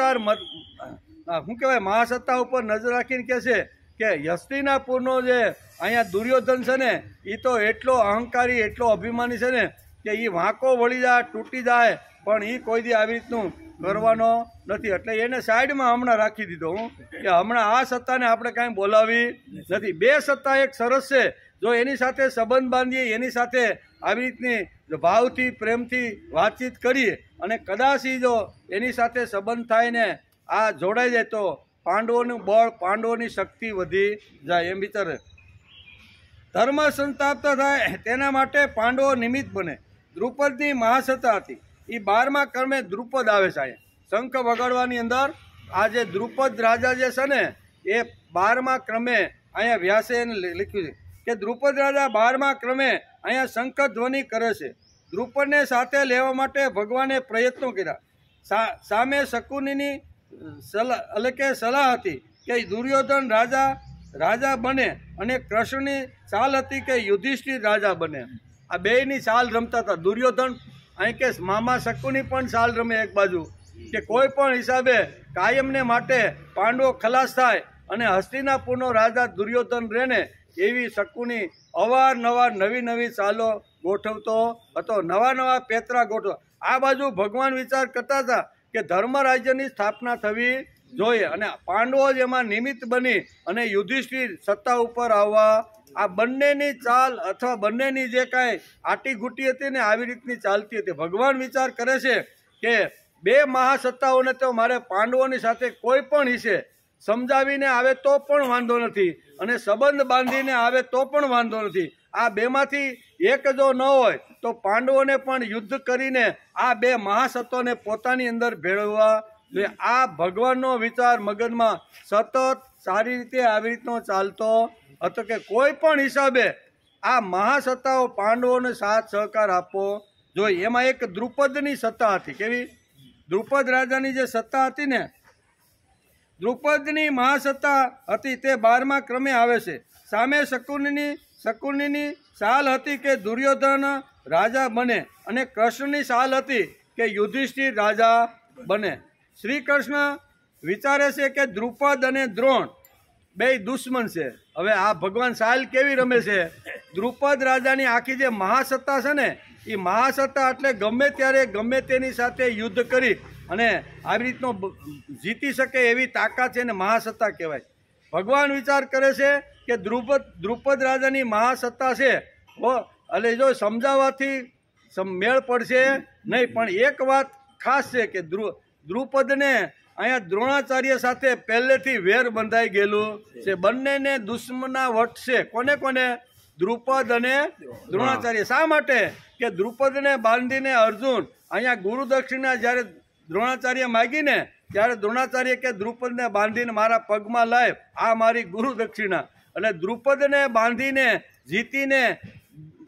શું કહેવાય મહાસત્તા ઉપર નજર રાખીને કહે છે કે હસ્તિનાપુરનો જે અહીંયા દુર્યોધન છે ને એ તો એટલો અહંકારી, એટલો અભિમાની છે ને કે એ વાંકો વળી જાય, તૂટી જાય, પણ એ કોઈ દી આવી રીતનું કરવાનો નથી. એટલે એને સાઈડમાં હમણાં રાખી દીધો કે હમણાં આ સત્તાને આપણે કાંઈ બોલાવી નથી. 2 સત્તા એક સરસ છે, જો એની સાથે સંબંધ બાંધીએ, એની સાથે આવી રીતની ભાવથી પ્રેમથી વાતચીત કરીએ અને કદાચ જો એની સાથે સંબંધ થાય ને આ જોડાઈ જાય તો પાંડવોનું બળ, પાંડવોની શક્તિ વધી જાય, એમ વિચારે. ધર્મ સંસ્થાપિત થાય તેના માટે પાંડવો નિમિત્ત બને. દ્રુપદની મહાસત્તા હતી, એ 12મા ક્રમે દ્રુપદ આવે છે. અહીંયા શંખ વગાડવાની અંદર આ જે દ્રુપદ રાજા જે છે ને એ 12મા ક્રમે અહીંયા વ્યાસે એને લખ્યું છે કે દ્રુપદ રાજા 12મા ક્રમે અહીંયા શંખ ધ્વનિ કરે છે. દ્રુપદને સાથે લેવા માટે ભગવાને પ્રયત્નો કર્યા. સામે શકુનીની સલાહ હતી કે દુર્યોધન રાજા બને, અને કૃષ્ણની ચાલ હતી કે યુધિષ્ઠિર રાજા બને. આ 2ની ચાલ રમતા હતા. દુર્યોધન અહીં કે મામા શકુની પણ ચાલ રમે એક બાજુ કે કોઈ પણ હિસાબે કાયમને માટે પાંડવો ખલાસ થાય અને હસ્તિનાપુરનો રાજા દુર્યોધન રહે ને એવી શકુની અવારનવાર નવી ચાલો ગોઠવતો હતો, નવા પેતરા ગોઠવ. આ બાજુ ભગવાન વિચાર કરતા હતા કે ધર્મ રાજ્યની સ્થાપના થવી જોઈએ અને પાંડવો જ એમાં નિમિત્ત બની અને યુધિષ્ઠિર સત્તા ઉપર આવવા. આ બંનેની ચાલ અથવા બંનેની જે કાંઈ આટીઘૂટી હતી ને આવી રીતની ચાલતી હતી. ભગવાન વિચાર કરે છે કે 2 મહાસત્તાઓને તો મારે પાંડવોની સાથે કોઈ પણ હિસે સમજાવીને આવે તો પણ વાંધો નથી, અને સંબંધ બાંધીને આવે તો પણ વાંધો નથી. આ બેમાંથી એક જો ન હોય તો પાંડવોને પણ યુદ્ધ કરીને આ બે મહાસત્વને પોતાની અંદર ભેળવવા જોઈએ. આ ભગવાનનો વિચાર મગજમાં સતત સારી રીતે આવી રીતનો ચાલતો હતો કે કોઈ પણ હિસાબે આ મહાસત્તાઓ પાંડવોને સાથ સહકાર આપવો જોઈએ. એમાં એક દ્રુપદની સત્તા હતી. કેવી? દ્રુપદ રાજાની જે સત્તા હતી ને, દ્રુપદની મહાસત્તા હતી તે 12મા ક્રમે આવે છે. સામે શકુનીની સાલ હતી કે દુર્યોધન રાજા બને, અને કૃષ્ણની સાલ હતી કે યુધિષ્ઠિર રાજા બને. શ્રી કૃષ્ણ વિચારે છે કે દ્રુપદ અને દ્રોણ બે દુશ્મન છે. હવે આ ભગવાન સાલ કેવી રમે છે? દ્રુપદ રાજાની આખી જે મહાસત્તા છે ને, એ મહાસત્તા એટલે ગમે ત્યારે ગમે તેની સાથે યુદ્ધ કરી અને આવી રીતનો જીતી શકે એવી તાકાત છે ને મહાસત્તા કહેવાય. ભગવાન વિચાર કરે છે કે દ્રુપદ રાજાની મહાસત્તા છે, એટલે જો સમજાવવાથી મેળ પડશે નહીં. પણ એક વાત ખાસ છે કે દ્રુપદને અહીંયા દ્રોણાચાર્ય સાથે પહેલેથી વેર બંધાઈ ગયેલું છે. બંનેને દુશ્મના વટ છે. કોને કોને? દ્રુપદ અને દ્રોણાચાર્ય. શા માટે? કે દ્રુપદને બાંધીને અર્જુન અહીંયા ગુરુ દક્ષિણા જ્યારે દ્રોણાચાર્ય માગીને, ત્યારે દ્રોણાચાર્ય કે દ્રુપદને બાંધીને મારા પગમાં લાય, આ મારી ગુરુ દક્ષિણા. એટલે દ્રુપદને બાંધીને જીતીને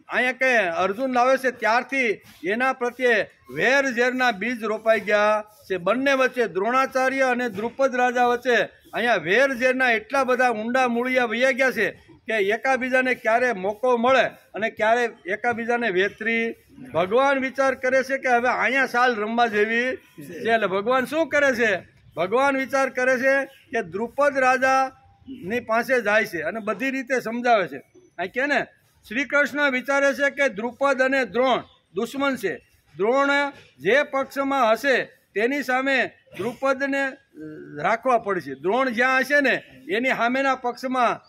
અહીંયા કે અર્જુન લાવે છે, ત્યારથી એના પ્રત્યે વેર ઝેરના બીજ રોપાઈ ગયા છે. બંને વચ્ચે, દ્રોણાચાર્ય અને દ્રુપદ રાજા વચ્ચે અહીંયા વેર ઝેરના એટલા બધા ઊંડા મૂળિયા વહ્યા ગયા છે કે એકાબીજાને ક્યારે મોકો મળે અને ક્યારે એકાબીજાને વેતરી. ભગવાન વિચાર કરે છે કે હવે અહીંયા સાલ રમવા જેવી છે. એટલે ભગવાન શું કરે છે? ભગવાન વિચાર કરે છે કે દ્રુપદ રાજાની પાસે જાય છે અને બધી રીતે સમજાવે છે. આ કે ને શ્રી કૃષ્ણ વિચારે છે કે દ્રુપદ અને દ્રોણ દુશ્મન છે. દ્રોણ જે પક્ષમાં હશે તેની સામે દ્રુપદને રાખવા પડશે. દ્રોણ જ્યાં હશે ને એની સામેના પક્ષમાં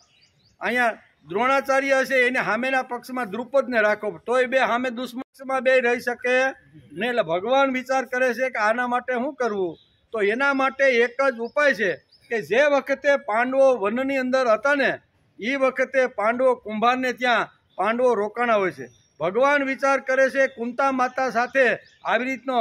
અહીંયા દ્રોણાચાર્ય હશે, એની સામેના પક્ષમાં દ્રુપદને રાખો, તોય બે સામે દુશ્મનમાં બે રહી શકે નહીં. એટલે ભગવાન વિચાર કરે છે કે આના માટે શું કરવું? તો એના માટે એક જ ઉપાય છે કે જે વખતે પાંડવો વનની અંદર હતા ને, એ વખતે પાંડવો કુંભારને ત્યાં પાંડવો રોકાણા હોય છે. ભગવાન વિચાર કરે છે, કુંતા માતા સાથે આવી રીતનો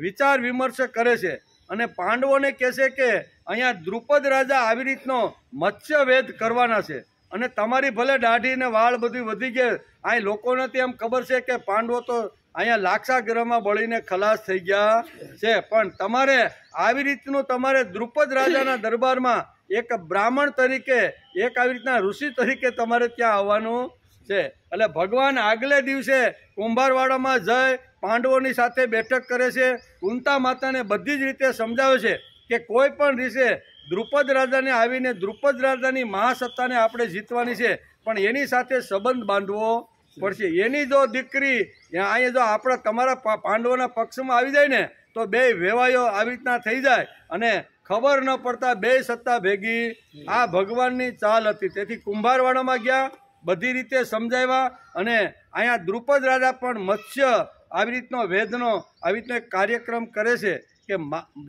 વિચાર વિમર્શ કરે છે અને પાંડવોને કહે છે કે અહીંયા દ્રુપદ રાજા આવી રીતનો મત્સ્યવેદ કરવાના છે, અને તમારી ભલે દાઢી ને વાળ બધું વધી ગયા, અહીં લોકોને એમ ખબર છે કે પાંડવો તો અહીંયા લાક્ષાગૃહમાં બળીને ખલાસ થઈ ગયા છે, પણ તમારે આવી રીતનું તમારે દ્રુપદ રાજાના દરબારમાં એક બ્રાહ્મણ તરીકે, એક આવી રીતના ઋષિ તરીકે તમારે ત્યાં આવવાનું છે. એટલે ભગવાન આગલે દિવસે કુંભારવાડામાં જઈ પાંડવોની સાથે બેઠક કરે છે. કુંતા માતાને બધી જ રીતે સમજાવે છે કે કોઈ પણ રીતે દ્રુપદ રાજાને આવીને દ્રુપદ રાજાની મહાસત્તાને આપણે જીતવાની છે, પણ એની સાથે સંબંધ બાંધવો પડશે. એની જો દીકરી અહીંયા જો આપણા તમારા પાંડવોના પક્ષમાં આવી જાય ને તો બે વેવાયો આવી રીતના થઈ જાય અને ખબર ન પડતા બે સત્તા ભેગી. આ ભગવાનની ચાલ હતી. તેથી કુંભારવાડામાં ગયા, બધી રીતે સમજાવ્યા, અને અહીંયા દ્રુપદ રાજા પણ મત્સ્ય આવી રીતનો વેદનો આવી રીતનો એક કાર્યક્રમ કરે છે કે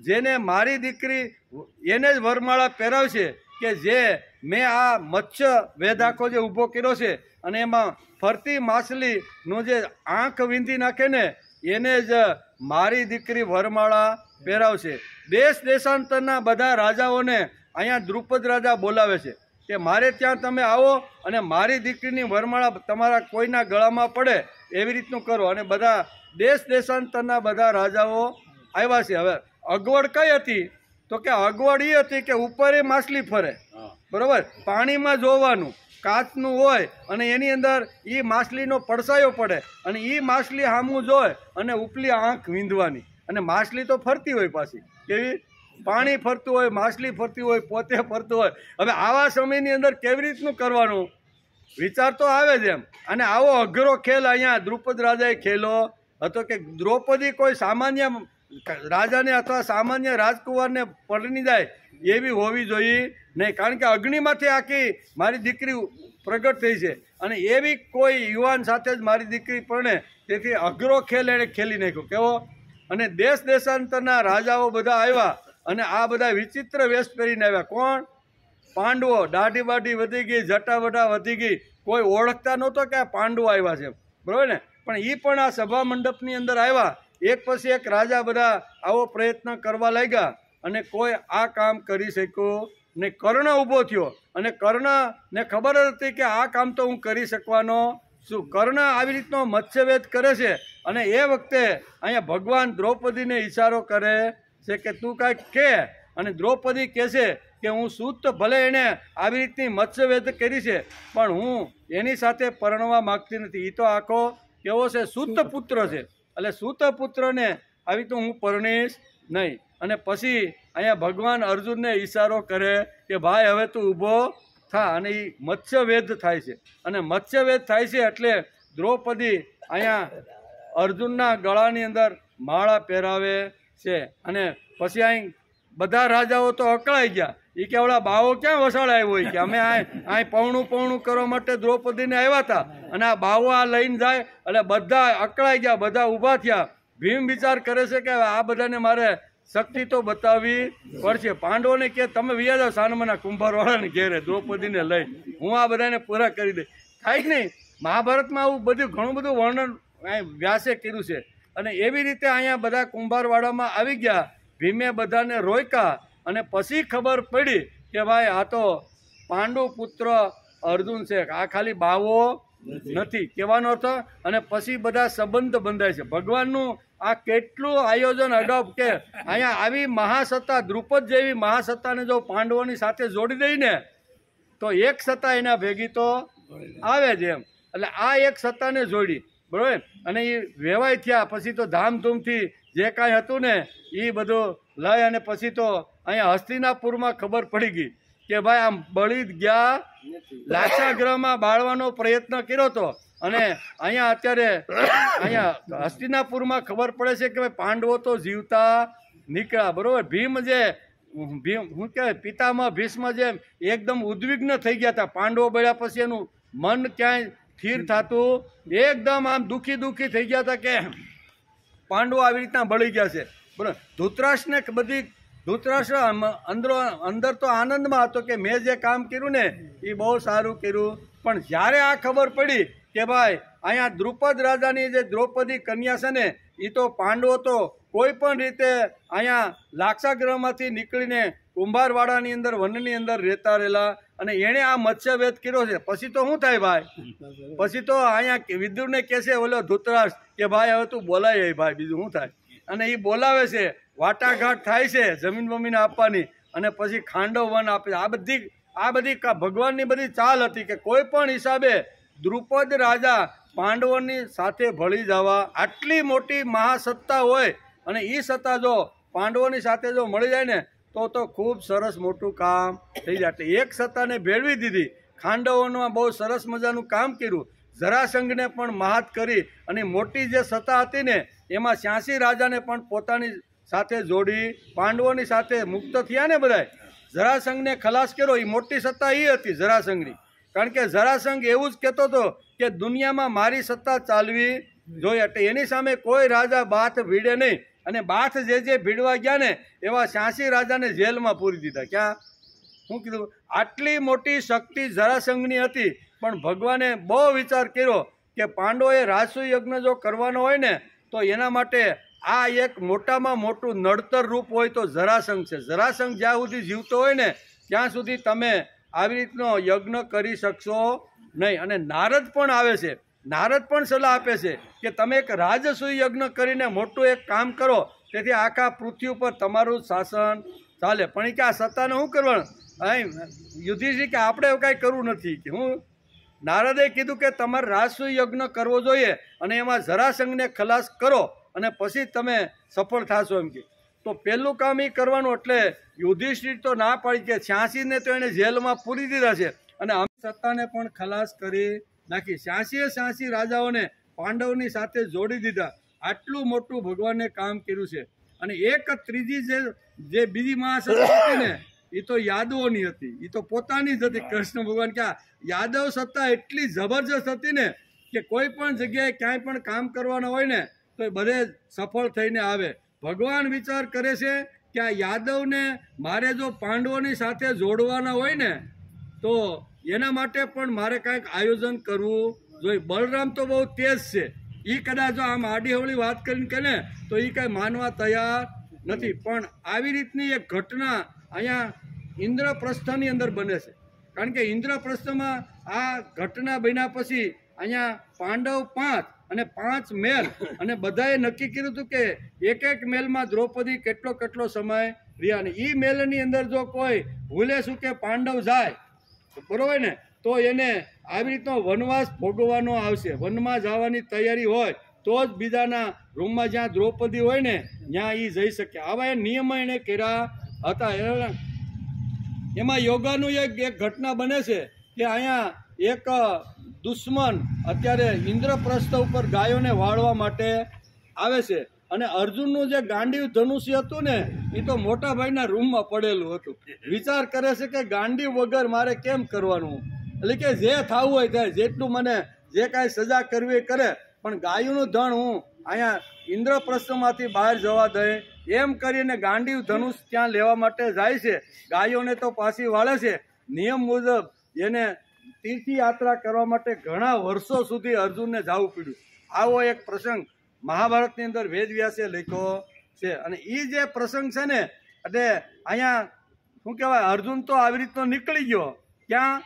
જેને મારી દીકરી એને જ વરમાળા પહેરાવશે, કે જે મેં આ મત્સ્ય વેદ આખો જે ઊભો કર્યો છે અને એમાં ફરતી માછલીનું જે આંખ વીંધી નાખે ને એને જ મારી દીકરી વરમાળા પહેરાવશે. દેશ દેશાંતરના બધા રાજાઓને અહીંયા દ્રુપદ રાજા બોલાવે છે કે મારે ત્યાં તમે આવો અને મારી દીકરીની વરમાળા તમારા કોઈના ગળામાં પડે એવી રીતનું કરો. અને બધા દેશ દેશાંતરના બધા રાજાઓ આવ્યા છે. હવે અગવડ કઈ હતી? તો કે અગવડ એ હતી કે ઉપર એ માછલી ફરે, બરોબર, પાણીમાં જોવાનું, કાચનું હોય અને એની અંદર એ માછલીનો પડસાયો પડે અને એ માછલી સામું જોય અને ઉપલી આંખ વીંધવાની, અને માછલી તો ફરતી હોય પાછી. કેવી? પાણી ફરતું હોય, માછલી ફરતી હોય, પોતે ફરતું હોય. હવે આવા સમયની અંદર કેવી રીતનું કરવાનું વિચાર તો આવે જ એમ. અને આવો અઘરો ખેલ અહીંયા દ્રુપદ રાજાએ ખેલો હતો કે દ્રૌપદી કોઈ સામાન્ય રાજાને અથવા સામાન્ય રાજકુમારને પરણી જાય એવી હોવી જોઈએ નહીં, કારણ કે અગ્નિમાંથી આખી મારી દીકરી પ્રગટ થઈ છે અને એવી કોઈ યુવાન સાથે જ મારી દીકરી પરણે. તેથી અઘરો ખેલ એણે ખેલી નાખ્યો. કેવો? અને દેશ દેશાંતરના રાજાઓ બધા આવ્યા અને આ બધા વિચિત્ર વેશ પહેરીને આવ્યા. કોણ? પાંડવો દાઢી બાઢી વધી ગઈ, જટાવટા વધી ગઈ, કોઈ ઓળખતા નહોતો કે આ પાંડવો આવ્યા છે, બરાબર ને. પણ એ પણ આ સભા મંડપની અંદર આવ્યા, એક પછી એક રાજા બધા આવો પ્રયત્ન કરવા લાગ્યા અને કોઈ આ કામ કરી શક્યો ને. કર્ણ ઊભો થયો અને કર્ણને ખબર હતી કે આ કામ તો હું કરી શકવાનો શું. કર્ણ આવી રીતનો મત્સ્યવેદ કરે છે અને એ વખતે અહીંયા ભગવાન દ્રૌપદીને ઈશારો કરે છે કે તું કાંઈક કહે, અને દ્રૌપદી કહેશે કે હું સૂત, ભલે એણે આવી રીતની મત્સ્યવેદ કરી છે પણ હું એની સાથે પરણવા માગતી નથી. એ તો આખો કેવો છે, સૂત પુત્ર છે, એટલે સૂત પુત્રને આવી તો હું પરણીશ નહીં. અને પછી અહીંયા ભગવાન અર્જુનને ઈશારો કરે કે ભાઈ હવે તું ઊભો થા, અને એ મત્સ્યવેદ થાય છે. અને મત્સ્યવેદ થાય છે એટલે દ્રૌપદી અહીંયા અર્જુનના ગળાની અંદર માળા પહેરાવે છે. અને પછી અહીં બધા રાજાઓ તો અકળાઈ ગયા, એ કે ઓલા બાવો ક્યાં વસાડાયો હોય કે અમે અહીં પૌણું કરવા માટે દ્રૌપદીને આવ્યા હતા અને આ બાવો આ લઈને જાય, એટલે બધા અકળાઈ ગયા, બધા ઊભા થયા. ભીમ વિચાર કરે છે કે આ બધાને મારે શક્તિ તો બતાવવી પડશે. પાંડવોને કે તમે વિયા જાઓ સાનમાના કુંભારવાળાને ઘેરે દ્રૌપદીને લઈ, હું આ બધાને પૂરા કરી દઈ. થાય જ નહીં. મહાભારતમાં આવું બધું ઘણું બધું વર્ણન વ્યાસે કર્યું છે. અને એવી રીતે અહીંયા બધા કુંભારવાડામાં આવી ગયા. ભીમે બધાને રોક્યા અને પછી ખબર પડી કે ભાઈ આ તો પાંડુ પુત્ર અર્જુન છે, આ ખાલી બાવો નથી કહેવાનો અર્થ. અને પછી બધા સંબંધ બંધાય છે. ભગવાનનું આ કેટલું આયોજન અડપ કે અહીંયા આવી મહાસત્તા, દ્રુપદ જેવી મહાસત્તાને જો પાંડવોની સાથે જોડી દઈને તો એક સત્તા એના ભેગી તો આવે જ એમ. એટલે આ એક સત્તાને જોડી, બરાબર. અને એ વેવાય થયા પછી તો ધામધૂમથી જે કાંઈ હતું ને એ બધું લઈ, અને પછી તો અહીંયા હસ્તિનાપુરમાં ખબર પડી ગઈ કે ભાઈ આમ બળી ગયા, લાક્ષાગૃહમાં બાળવાનો પ્રયત્ન કર્યો હતો. અને અહીંયા અત્યારે અહીંયા હસ્તિનાપુરમાં ખબર પડે છે કે ભાઈ પાંડવો તો જીવતા નીકળ્યા, બરોબર. ભીમ શું કહેવાય, પિતામાં ભીષ્મ જેમ એકદમ ઉદ્વિગ્ન થઈ ગયા હતા. પાંડવો બળ્યા પછી એનું મન ક્યાંય સ્થિર થતું, એકદમ આમ દુઃખી થઈ ગયા હતા કે પાંડવો આવી રીતના બળી ગયા છે, બરાબર. ધૃતરાષ્ટ્ર અંદર તો આનંદમાં હતો કે મેં જે કામ કર્યું ને એ બહુ સારું કર્યું. પણ જ્યારે આ ખબર પડી કે ભાઈ અહીંયા દ્રુપદ રાજાની જે દ્રૌપદી કન્યા છે ને એ તો પાંડવો તો કોઈ પણ રીતે અહીંયા લાક્ષાગૃહમાંથી નીકળીને કુંભારવાડાની અંદર, વનની અંદર રહેતા રહેલા, અને એણે આ મત્સ્યવેદ કર્યો છે. પછી તો શું થાય ભાઈ, પછી તો અહીંયા વિદુરને કહેશે ઓલો ધૃતરાષ્ટ્ર કે ભાઈ હવે તું બોલાય ભાઈ, બીજું શું થાય. અને એ બોલાવે છે, વાટાઘાટ થાય છે જમીન બમીને આપવાની, અને પછી ખાંડવ વન આપે. આ બધી ભગવાનની બધી ચાલ હતી કે કોઈ પણ હિસાબે દ્રુપદ રાજા પાંડવોની સાથે ભળી જવા. આટલી મોટી મહાસત્તા હોય અને એ સત્તા જો પાંડવોની સાથે જો મળી જાય ને તો ખૂબ સરસ મોટું કામ થઈ જાય. એક સત્તાને ભેળવી દીધી. ખાંડવોમાં બહુ સરસ મજાનું કામ કર્યું. જરાસંઘને પણ મહાત કરી, અને મોટી જે સત્તા હતી ને એમાં 86 રાજાને પણ પોતાની સાથે જોડી, પાંડવોની સાથે મુક્ત થયા ને બધાય. જરાસંઘને ખલાસ કર્યો, એ મોટી સત્તા એ હતી જરાસંઘની. કારણ કે જરાસંઘ એવું જ કહેતો હતો કે દુનિયામાં મારી સત્તા ચાલવી જોઈએ, એટલે એની સામે કોઈ રાજા બાથ ભીડે નહીં. અને બાથ જે ભીડવા ગયા ને એવા 86 રાજાને જેલમાં પૂરી દીધા. ક્યાં, શું કીધું, આટલી મોટી શક્તિ જરાસંઘની હતી. પણ ભગવાને બહુ વિચાર કર્યો કે પાંડવોએ રાજસૂય યજ્ઞ જો કરવાનો હોય ને તો એના માટે આ એક મોટામાં મોટું નડતર રૂપ હોય તો જરાસંઘ છે. જરાસંઘ જ્યાં સુધી જીવતો હોય ને ત્યાં સુધી તમે આવી રીતનો યજ્ઞ કરી શકશો નહીં. અને નારદ પણ આવે છે, નારદ પણ સલાહ આપે છે કે તમે એક રાજસૂય યજ્ઞ કરીને મોટું એક કામ કરો, તેથી આખા પૃથ્વી ઉપર તમારું શાસન ચાલે. પણ એ કે આ સત્તાને શું કરવાનું, યુધિષ્ઠિર કે આપણે એવું કાંઈ કરવું નથી. કે હું નારદે કીધું કે તમારે રાજસૂય યજ્ઞ કરવો જોઈએ અને એમાં જરાસંઘને ખલાસ કરો અને પછી તમે સફળ થશો એમ કે. તો પહેલું કામ એ કરવાનું. એટલે યુધિષ્ઠિર તો ના પાડી કે 86ને તો એને જેલમાં પૂરી દીધા છે અને અમે સત્તાને પણ ખલાસ કરી નાખી. 86 રાજાઓને પાંડવોની સાથે જોડી દીધા. આટલું મોટું ભગવાને કામ કર્યું છે. અને એક ત્રીજી જે બીજી મહાસત્તા હતી ને એ તો યાદવોની હતી. એ તો પોતાની જ હતી. કૃષ્ણ ભગવાન કે યાદવ સત્તા એટલી જબરજસ્ત હતી ને કે કોઈ પણ જગ્યાએ ક્યાંય પણ કામ કરવાનું હોય ને તો એ બધે સફળ થઈને આવે. ભગવાન વિચાર કરે છે કે આ યાદવને મારે જો પાંડવોની સાથે જોડવાના હોય ને તો એના માટે પણ મારે કાંઈક આયોજન કરવું જોઈએ. બલરામ તો બહુ તેજ છે, એ કદાચ જો આમ આડીહવળી વાત કરીને કહે ને તો એ કાંઈ માનવા તૈયાર નથી. પણ આવી રીતની એક ઘટના અહીંયા ઇન્દ્રપ્રસ્થની અંદર બને છે. કારણ કે ઇન્દ્રપ્રસ્થમાં આ ઘટના બન્યા પછી અહીંયા પાંડવ 5 અને 5 મહેલ અને બધાએ નક્કી કર્યું હતું કે એક એક મહેલમાં દ્રૌપદી કેટલો કેટલો સમય રહ્યા. ને એ મહેલની અંદર જો કોઈ ભૂલે શું કે પાંડવ જાય બરોબર ને તો એને આવી રીતનો વનવાસ ભોગવવાનો આવશે. વનમાં જવાની તૈયારી હોય તો જ બીજાના રૂમમાં જ્યાં દ્રૌપદી હોય ને ત્યાં એ જઈ શકે. આવા એ નિયમ એને કર્યા હતા. એમાં યોગાનું એક ઘટના બને છે કે અહીંયા એક દુશ્મન અત્યારે ઇન્દ્રપ્રસ્થ ઉપર ગાયોને વાળવા માટે આવે છે અને અર્જુનનું જે ગાંડીવ ધનુષ્ય હતું ને એ તો મોટા ભાઈના રૂમમાં પડેલું હતું. વિચાર કરે છે કે ગાંડીવ વગર મારે કેમ કરવાનું, એટલે કે જે થવું હોય થાય, જેટલું મને જે કાંઈ સજા કરવી કરે, પણ ગાયોનું ધન હું અહીંયા ઇન્દ્રપ્રસ્થમાંથી બહાર જવા દે એમ કરીને ગાંડીવ ધનુષ ત્યાં લેવા માટે જાય છે. ગાયોને તો પાછી વાળે છે. નિયમ મુજબ એને તીર્થયાત્રા કરવા માટે ઘણા વર્ષો સુધી અર્જુનને જવું પડ્યું. આવો એક પ્રસંગ મહાભારતની અંદર વેદવ્યાસે લખ્યો છે. અને એ જે પ્રસંગ છે ને એટલે અહીંયા શું કહેવાય, અર્જુન તો આવી રીતનો નીકળી ગયો, ક્યાં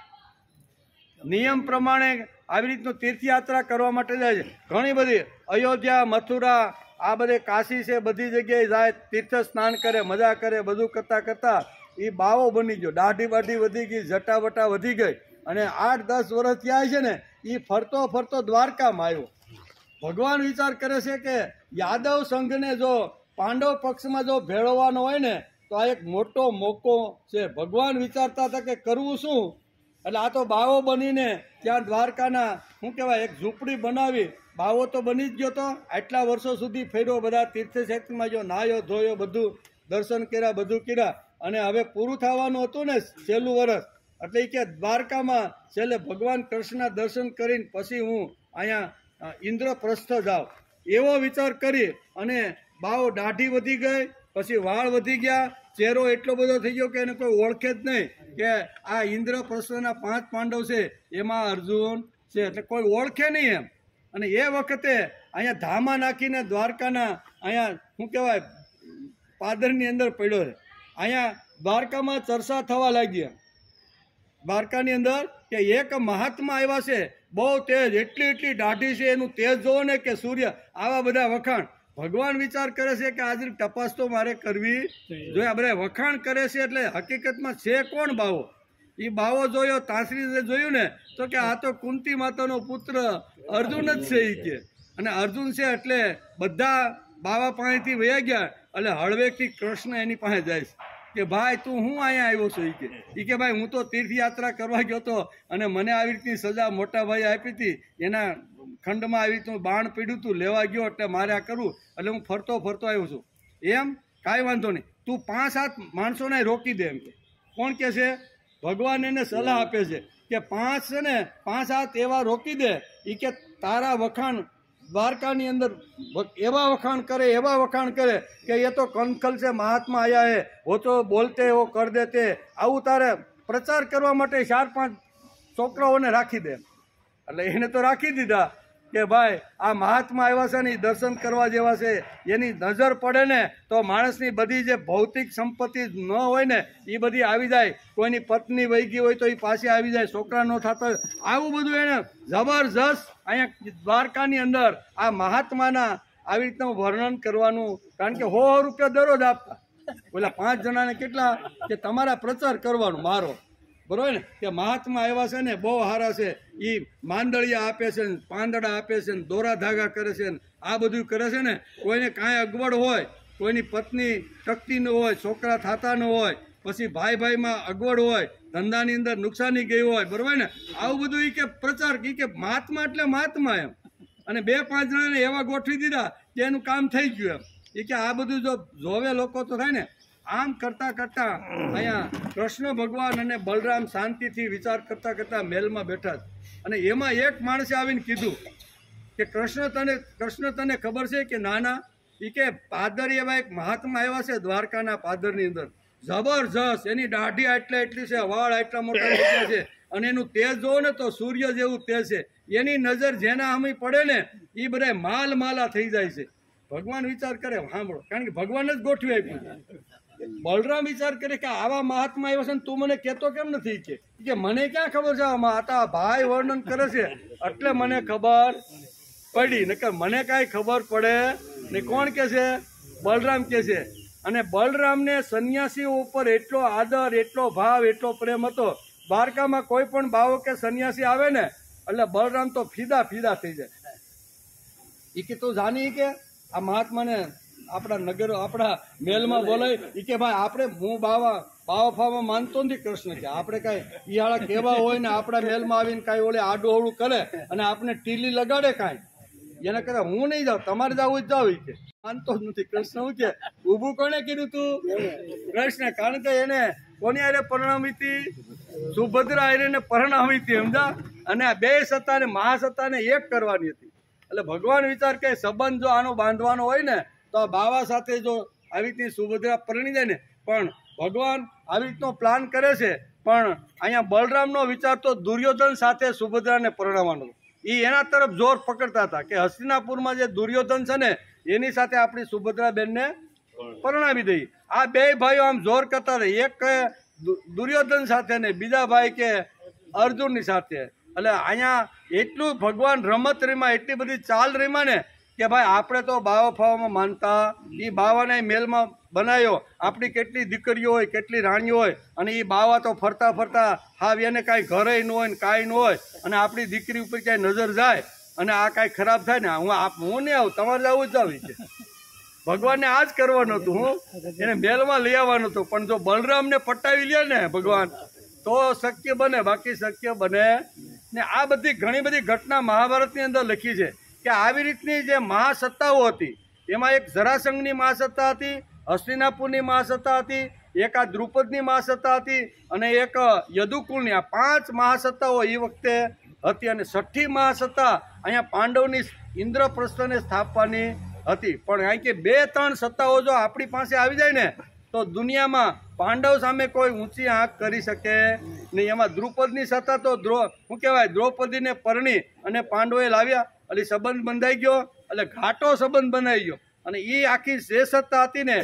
નિયમ પ્રમાણે આવી રીતનું તીર્થયાત્રા કરવા માટે જાય છે. ઘણી બધી અયોધ્યા, મથુરા, આ બધે કાશી છે, બધી જગ્યાએ જાય, તીર્થ સ્નાન કરે, મજા કરે. બધું કરતાં કરતાં એ બાવો બની ગયો, દાઢી બાઢી વધી ગઈ, જટા વટા વધી ગઈ અને 8-10 વર્ષ થયા છે ને એ ફરતો ફરતો દ્વારકામાં આવ્યો. ભગવાન વિચાર કરે છે કે યાદવ સંઘને જો પાંડવ પક્ષમાં જો ભેળવવાનો હોય ને તો આ એક મોટો મોકો છે. ભગવાન વિચારતા હતા કે કરવું શું, એટલે આ તો બાવો બનીને ત્યાં દ્વારકાના શું કહેવાય એક ઝૂંપડી બનાવી. બાવો તો બની જ ગયો તો, આટલા વર્ષો સુધી ફેર્યો, બધા તીર્થક્ષેત્રમાં જો નાહ્યો ધોયો, બધું દર્શન કર્યા, બધું કર્યા અને હવે પૂરું થવાનું હતું ને છેલ્લું વર્ષ, એટલે કે દ્વારકામાં છેલ્લે ભગવાન કૃષ્ણના દર્શન કરીને પછી હું અહીંયા ઇન્દ્રપ્રસ્થ જાઉં એવો વિચાર કરી અને બાવો દાઢી વધી ગઈ, પછી વાળ વધી ગયા, ચહેરો એટલો બધો થઈ ગયો કે એને કોઈ ઓળખે જ નહીં કે આ ઇન્દ્રપ્રસ્થના 5 પાંડવ છે એમાં અર્જુન છે, એટલે કોઈ ઓળખે નહીં એમ. અને એ વખતે અહીંયા ધામા નાખીને દ્વારકાના અહીંયા શું કહેવાય પાદરની અંદર પડ્યો છે. અહીંયા દ્વારકામાં ચર્ચા થવા લાગ્યા દ્વારકાની અંદર કે એક મહાત્મા આવ્યા છે, બહુ તેજ, એટલી દાઢી છે, એનું તેજ જોવો ને કે સૂર્ય, આવા બધા વખાણ. ભગવાન વિચાર કરે છે કે આજે તપાસ તો મારે કરવી જોઈએ. આ બધા વખાણ કરે છે એટલે હકીકતમાં છે કોણ બાવો? એ બાવો જોયો, તાંસરી જોયું ને તો કે આ તો કુંતી માતાનો પુત્ર અર્જુન જ છે એ કે. અને અર્જુન છે એટલે બધા બાવા પાસેથી વયા ગયા એટલે હળવેકથી કૃષ્ણ એની પાસે જાય છે કે ભાઈ તું હું અહીંયા આવ્યો છું. એ કે ભાઈ હું તો તીર્થયાત્રા કરવા ગયો હતો અને મને આવી રીતની સજા મોટા ભાઈ આપી હતી, એના ખંડમાં આવી રીતનું બાણ પીડ્યું હતું, લેવા ગયો એટલે મારે આ કરવું એટલે હું ફરતો આવ્યો છું. એમ કાંઈ વાંધો નહીં, તું 5-7 માણસોને રોકી દે એમ કે. કોણ કે છે? ભગવાન એને સલાહ આપે છે કે 5 છે ને 5-7 એવા રોકી દે. એ કે તારા વખાણ દ્વારકાની અંદર એવા વખાણ કરે કે એ તો કનખલ છે, મહાત્મા આયા હે, वो तो बोलते वो कर देते. આવું તારે પ્રચાર કરવા માટે 4-5 છોકરાઓને રાખી દે. એટલે એને તો રાખી દીધા કે ભાઈ આ મહાત્મા આવ્યા છે ને દર્શન કરવા જેવા છે, એની નજર પડે ને તો માણસની બધી જે ભૌતિક સંપત્તિ ન હોય ને એ બધી આવી જાય. કોઈની પત્ની વહી ગઈ હોય તો એ પાછી આવી જાય, છોકરા ન થતા હોય, આવું બધું એને જબરજસ્ત અહીંયા દ્વારકાની અંદર આ મહાત્માના આવી રીતનું વર્ણન કરવાનું. કારણ કે 100 રૂપિયા દરરોજ આપતા, ઓલા 5 જણાને કેટલા કે તમારા પ્રચાર કરવાનો મારો, બરોબર ને, કે મહાત્મા એવા છે ને બહુ સારા છે, એ માંદળિયા આપે છે ને પાંદડા આપે છે ને દોરા ધાગા કરે છે ને આ બધું કરે છે ને. કોઈને કાંઈ અગવડ હોય, કોઈની પત્ની ટકતી ન હોય, છોકરા થતા ન હોય, પછી ભાઈમાં અગવડ હોય, ધંધાની અંદર નુકસાની ગઈ હોય, બરોબર ને, આવું બધું એ કે પ્રચાર કે મહાત્મા એટલે મહાત્મા એમ. અને 2-5 જણાને એવા ગોઠવી દીધા કે એનું કામ થઈ ગયું એમ. એ કે આ બધું જો જોવે લોકો તો થાય ને. આમ કરતાં અહીંયા કૃષ્ણ ભગવાન અને બલરામ શાંતિથી વિચાર કરતાં મહેલમાં બેઠા. અને એમાં એક માણસે આવીને કીધું કે કૃષ્ણ તને ખબર છે કે ના એ કે પાદર એવા એક મહાત્મા આવ્યા છે દ્વારકાના પાદરની અંદર, જબરજસ્ત, એની દાઢી એટલી છે, વાળ એટલા મોટા છે, અને એનું તેજ જોવો ને તો સૂર્ય જેવું તેજ છે. એની નજર જેના સામે પડે ને એ બધા માલા થઈ જાય છે. ભગવાન વિચાર કરે, સાંભળો, કારણ કે ભગવાન જ ગોઠવી આપ્યું. બલરામ વિચાર કરે કે આવા મહાત્મા આવ્યા છે ને તું મને કહેતો કેમ નથી? કે મને ક્યાં ખબર છે, આ ભાઈ વર્ણન કરે છે એટલે મને ખબર પડી, નકર મને કાંઈ ખબર પડે ને. કોણ કે છે? બલરામ કે છે. અને બલરામને સંન્યાસીઓ ઉપર એટલો આદર, એટલો ભાવ, એટલો પ્રેમ હતો. દ્વારકામાં કોઈ પણ બાવો કે સંન્યાસી આવે ને એટલે બલરામ તો ફીદા થઈ જાય. એ કે તું જાણી કે આ મહાત્માને આપણા મેલમાં બોલાય, એ કે ભાઈ આપણે હું બાવા ફાવા માનતો નથી કૃષ્ણ, કે આપણે કાંઈ ઈયાળા કેવા હોય ને આપણા મેલમાં આવીને કાંઈ ઓલે આડું અવળું કરે અને આપણે ટીલી લગાડે કાંઈ, એને કરે હું નહીં જાઉં, તમારે જવું જ જાવ. કે માનતો જ નથી કૃષ્ણ. હું કે ઊભું કોને કીધું તું? કૃષ્ણ. કારણ કે એને કોની હારે પરણાવી હતી? સુભદ્રા હારે પરણાવી હતી, સમજા? અને આ બે સત્તાને, મહાસત્તાને એક કરવાની હતી. એટલે ભગવાન વિચાર કે સંબંધ જો આનો બાંધવાનો હોય ને તો આ બાવા સાથે જો આવી રીતની સુભદ્રા પરણી જાય ને, પણ ભગવાન આવી રીતનો પ્લાન કરે છે. પણ અહીંયા બલરામનો વિચાર તો દુર્યોધન સાથે સુભદ્રાને પરણાવવાનો. એ એના તરફ જોર પકડતા હતા કે હસ્તિનાપુરમાં જે દુર્યોધન છે ને એની સાથે આપણી સુભદ્રાબેનને પરણાવી દઈએ. આ બે ભાઈઓ આમ જોર કરતા હતા, એક કહે દુર્યોધન સાથે ને બીજા ભાઈ કે અર્જુનની સાથે. એટલે અહીંયા એટલું ભગવાન રમત રીમાં, એટલી બધી ચાલ રીમાં ને કે ભાઈ આપણે તો બાવા ફાવામાં માનતા, એ બાવાને મેલમાં બનાવ્યો. આપણી કેટલી દીકરીઓ હોય, કેટલી રાણીઓ હોય, અને એ બાવા તો ફરતા હાવ એને કાંઈ ઘરે ન હોય ને કાંઈ ન હોય, અને આપણી દીકરી ઉપર ક્યાંય નજર જાય અને આ કાંઈ ખરાબ થાય ને હું નહીં આવું, તમારે આવું જ આવી છે. ભગવાનને આ જ કરવાનું હતું, હું એને મેલમાં લઈ આવવાનું હતું. પણ જો બલરામને પટાવી લે ને ભગવાન તો શક્ય બને, બાકી શક્ય બને ને. આ બધી ઘણી બધી ઘટના મહાભારતની અંદર લખી છે કે આવી રીતની જે મહાસત્તાઓ હતી એમાં એક જરાસંઘની મહાસત્તા હતી, હસ્તિનાપુરની મહાસત્તા હતી, એક આ દ્રુપદની મહાસત્તા હતી, અને એક યદુકુળની. આ 5 મહાસત્તાઓ એ વખતે હતી. અને 6ઠી મહાસત્તા અહીંયા પાંડવની ઇન્દ્રપ્રસ્થને સ્થાપવાની હતી. પણ અહીં કે 2-3 સત્તાઓ જો આપણી પાસે આવી જાય ને તો દુનિયામાં પાંડવ સામે કોઈ ઊંચી આંખ કરી શકે નહીં. એમાં દ્રુપદની સત્તા તો શું કહેવાય, દ્રૌપદીને પરણી અને પાંડવોએ લાવ્યા એટલે સંબંધ બંધાઈ ગયો, એટલે ઘાટો સંબંધ બનાવી ગયો. અને એ આખી જે સત્તા હતી ને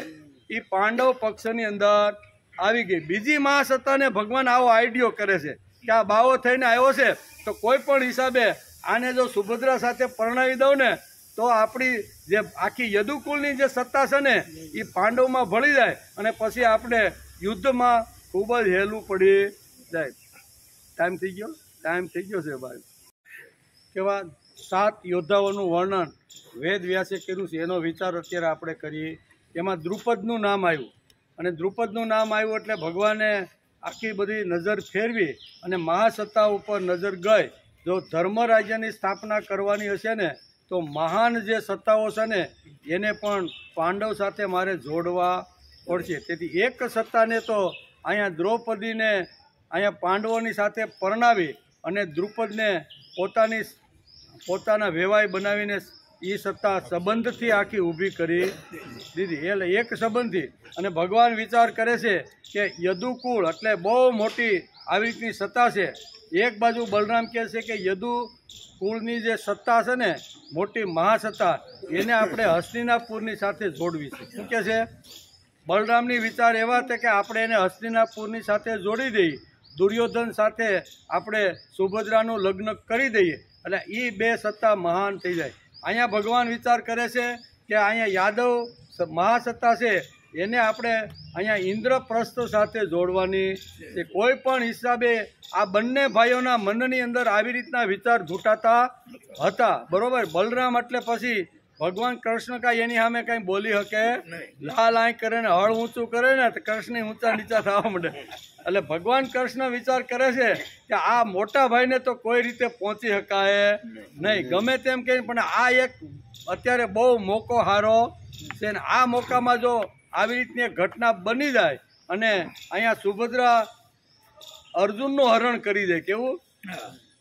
એ પાંડવ પક્ષની અંદર આવી ગઈ. બીજી મહાસત્તાને ભગવાન આવો આઈડિયો કરે છે કે આ બાવો થઈને આવ્યો છે તો કોઈ પણ હિસાબે આને જો સુભદ્રા સાથે પરણાવી દઉં ને તો આપણી જે આખી યદુકુળની જે સત્તા છે ને એ પાંડવમાં ભળી જાય અને પછી આપણે યુદ્ધમાં ખૂબ જ હેલું પડી જાય. ટાઈમ થઈ ગયો છે ભાઈ. કેવા 7 યોદ્ધાઓનું વર્ણન વેદ વ્યાસે કર્યું છે, એનો વિચાર અત્યારે આપણે કરીએ. એમાં દ્રુપદનું નામ આવ્યું, અને દ્રુપદનું નામ આવ્યું એટલે ભગવાને આખી બધી નજર ફેરવી અને મહાસત્તા ઉપર નજર ગઈ. જો ધર્મ રાજ્યની સ્થાપના કરવાની હશે ને તો મહાન જે સત્તાઓ છે ને એને પણ પાંડવ સાથે મારે જોડવા પડશે. તેથી એક સત્તાને તો અહીંયા દ્રૌપદીને અહીંયા પાંડવોની સાથે પરણાવી અને દ્રુપદને પોતાના વેવાઈ બનાવીને એ સત્તા સંબંધથી આખી ઊભી કરી દીધી. એટલે એક સંબંધથી. અને ભગવાન વિચાર કરે છે કે યદુકુળ એટલે બહુ મોટી આવી રીતની સત્તા છે. એક બાજુ બલરામ કહે છે કે યદુકુળની જે સત્તા છે ને મોટી મહાસત્તા એને આપણે હસ્તિનાપુરની સાથે જોડવી છે. શું કહે છે? બલરામની વિચાર એવા હતા કે આપણે એને હસ્તિનાપુરની સાથે જોડી દઈએ, દુર્યોધન સાથે આપણે સુભદ્રાનું લગ્ન કરી દઈએ એટલે એ 2 સત્તા મહાન થઈ જાય. અહીંયા ભગવાન વિચાર કરે છે કે અહીંયા યાદવ મહાસત્તા છે એને આપણે અહીંયા ઇન્દ્રપ્રસ્થ સાથે જોડવાની છે. કોઈ પણ હિસાબે આ બંને ભાઈઓના મનની અંદર આવી રીતના વિચાર ઘૂંટાતા હતા, બરોબર. બલરામ એટલે પછી ભગવાન કૃષ્ણ કાંઈ એની સામે કાંઈ બોલી શકે, લાલ આંખ કરે ને હળ ઊંચું કરે ને તો કૃષ્ણ ઊંચા નીચા થવા માંડે. એટલે ભગવાન કૃષ્ણ વિચાર કરે છે કે આ મોટા ભાઈને તો કોઈ રીતે પહોંચી શકાય નહીં, ગમે તેમ કે. પણ આ એક અત્યારે બહુ મોકો હારો છે ને આ મોકામાં જો આવી રીતની એક ઘટના બની જાય અને અહીંયા સુભદ્રા અર્જુનનું હરણ કરી દે, કેવું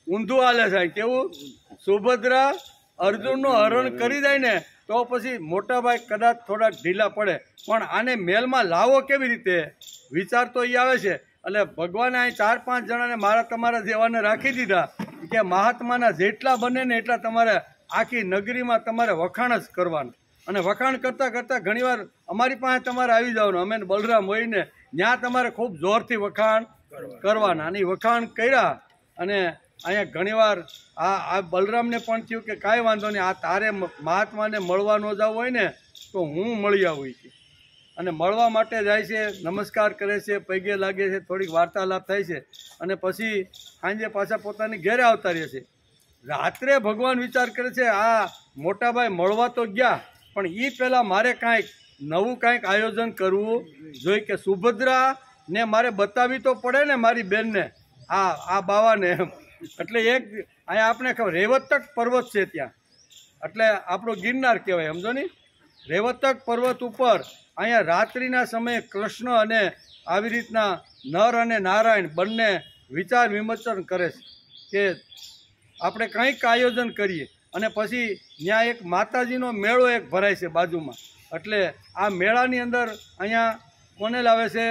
ઊંધું હાલે છે, કેવું સુભદ્રા અર્જુનનું હરણ કરી જાય ને તો પછી મોટાભાઈ કદાચ થોડાક ઢીલા પડે, પણ આને મેલમાં લાવો કેવી રીતે, વિચાર તો એ આવે છે. એટલે ભગવાને અહીં 4-5 જણાને મારા તમારા જેવાને રાખી દીધા કે મહાત્માના જેટલા બને ને એટલા તમારે આખી નગરીમાં તમારે વખાણ જ કરવાના. અને વખાણ કરતાં કરતાં ઘણીવાર અમારી પાસે તમારે આવી જવાનું, અમે બલરામ હોઈને ત્યાં તમારે ખૂબ જોરથી વખાણ કરવાના. અને વખાણ કર્યા અને અહીંયા ઘણીવાર આ બલરામને પણ થયું કે કાંઈ વાંધો નહીં, આ તારે મહાત્માને મળવા ન જવું હોય ને તો હું મળી આવું કે. અને મળવા માટે જાય છે, નમસ્કાર કરે છે, પગે લાગે છે, થોડીક વાર્તાલાપ થાય છે અને પછી સાંજે પાછા પોતાની ઘેરે આવતા રહે છે. રાત્રે ભગવાન વિચાર કરે છે આ મોટાભાઈ મળવા તો ગયા, પણ એ પહેલાં મારે કાંઈક નવું કાંઈક આયોજન કરવું જોઈએ કે સુભદ્રાને મારે બતાવી તો પડે ને મારી બેનને, આ બાવાને એમ. એટલે એક અહીંયા આપણે ખબર રેવતક પર્વત છે ત્યાં, એટલે આપણો ગિરનાર કહેવાય, સમજો ને. રેવતક પર્વત ઉપર અહીંયા રાત્રિના સમયે કૃષ્ણ અને આવી રીતના નર અને નારાયણ બંને વિચાર વિમર્શન કરે છે કે આપણે કંઈક આયોજન કરીએ. અને પછી ત્યાં એક માતાજીનો મેળો એક ભરાય છે બાજુમાં, એટલે આ મેળાની અંદર અહીંયા કોને લાવે છે,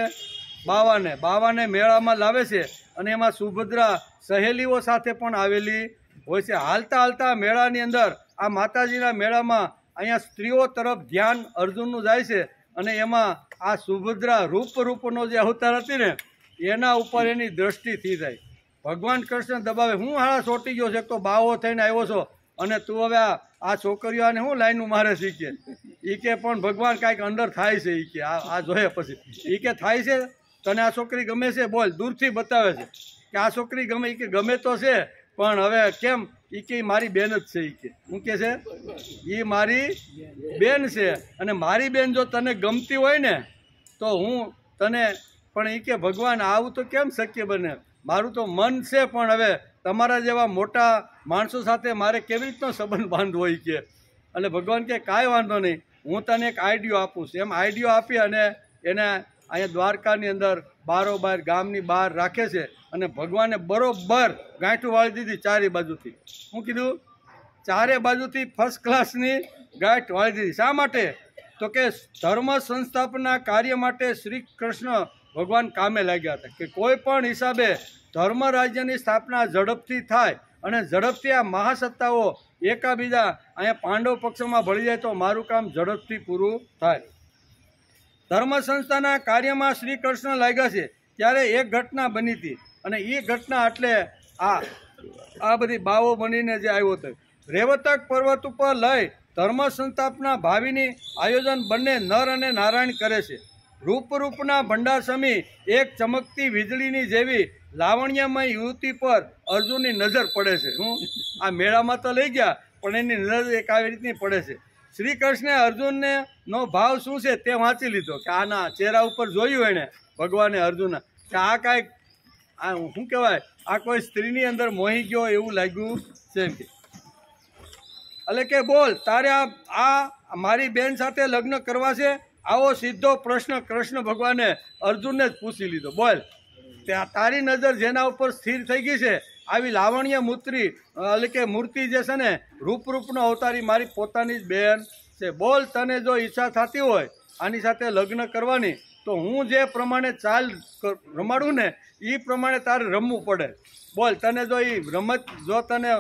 બાવાને મેળામાં લાવે છે. અને એમાં સુભદ્રા સહેલીઓ સાથે પણ આવેલી હોય છે. હાલતા હાલતા મેળાની અંદર આ માતાજીના મેળામાં અહીંયા સ્ત્રીઓ તરફ ધ્યાન અર્જુનનું જાય છે અને એમાં આ સુભદ્રા રૂપનો જે અવતાર હતી ને એના ઉપર એની દ્રષ્ટિ થઈ જાય. ભગવાન કૃષ્ણ દબાવે, હું હાળા ચોંટી ગયો છે, તો બાવો થઈને આવ્યો છો અને તું હવે આ છોકરીઓ આને હું લાઈનું મારે શીખે એ કે, પણ ભગવાન કાંઈક અંદર થાય છે એ કે, આ જોઈએ પછી એ કે થાય છે, તને આ છોકરી ગમે છે, બોલ. દૂરથી બતાવે છે કે આ છોકરી ગમે, એ કે ગમે તો છે પણ હવે કેમ, એ કે મારી બેન જ છે. એ કે હું કે છે એ મારી બેન છે અને મારી બેન જો તને ગમતી હોય ને તો હું તને, પણ એ કે ભગવાન આવું તો કેમ શક્ય બને, મારું તો મન છે પણ હવે તમારા જેવા મોટા માણસો સાથે મારે કેવી રીતનો સંબંધ બાંધવો હોય કે. એટલે ભગવાન કે કાંઈ વાંધો નહીં, હું તને એક આઈડિયો આપું છું. એમ આઈડિયો આપી અને એને અહીંયા દ્વારકાની અંદર બારોબાર ગામની બહાર રાખે છે અને ભગવાને બરોબર ગાંઠું વાળી દીધી ચારે બાજુથી. શું કીધું, ચારે બાજુથી ફર્સ્ટ ક્લાસની ગાંઠ વાળી દીધી. શા માટે, તો કે ધર્મ સંસ્થાપના કાર્ય માટે શ્રી કૃષ્ણ ભગવાન કામે લાગ્યા હતા કે કોઈ પણ હિસાબે ધર્મ રાજ્યની સ્થાપના ઝડપથી થાય અને ઝડપથી આ મહાસત્તાઓ એકાબીજા અહીંયા પાંડવ પક્ષમાં ભળી જાય તો મારું કામ ઝડપથી પૂરું થાય. ધર્મ સંસ્થાના કાર્યમાં શ્રી કૃષ્ણ લાગ્યા છે ત્યારે એક ઘટના બની હતી અને એ ઘટના એટલે આ બધી બાવો બનીને જે આવ્યો હતો. રેવતક પર્વત ઉપર લઈ ધર્મ સંસ્થાપના ભાવિની આયોજન બંને નર અને નારાયણ કરે છે. રૂપના ભંડાર સમી એક ચમકતી વીજળીની જેવી લાવણ્યમય યુવતી પર અર્જુનની નજર પડે છે. હું આ મેળામાં તો લઈ ગયા પણ એની નજર એક આવી રીતની પડે છે. શ્રી કૃષ્ણે અર્જુનને નો ભાવ શું છે તે વાંચી લીધો કે આના ચહેરા ઉપર જોયું એણે ભગવાને અર્જુનના કે આ કાંઈક આ શું કહેવાય, આ કોઈ સ્ત્રીની અંદર મોહી ગયો એવું લાગ્યું છે. એટલે કે બોલ તારે આ મારી બેન સાથે લગ્ન કરવા છે, આવો સીધો પ્રશ્ન કૃષ્ણ ભગવાને અર્જુનને જ પૂછી લીધો. બોલ તારી નજર જેના ઉપર સ્થિર થઈ ગઈ છે, આવી લાવણ્ય મૂર્તિ એટલે કે મૂર્તિ જે છે ને રૂપનો અવતારી મારી પોતાની જ બેન છે. બોલ તને જો ઈચ્છા થતી હોય આની સાથે લગ્ન કરવાની તો હું જે પ્રમાણે ચાલ રમાડું ને એ પ્રમાણે તારે રમવું પડે. બોલ તને જો એ રમત જો તને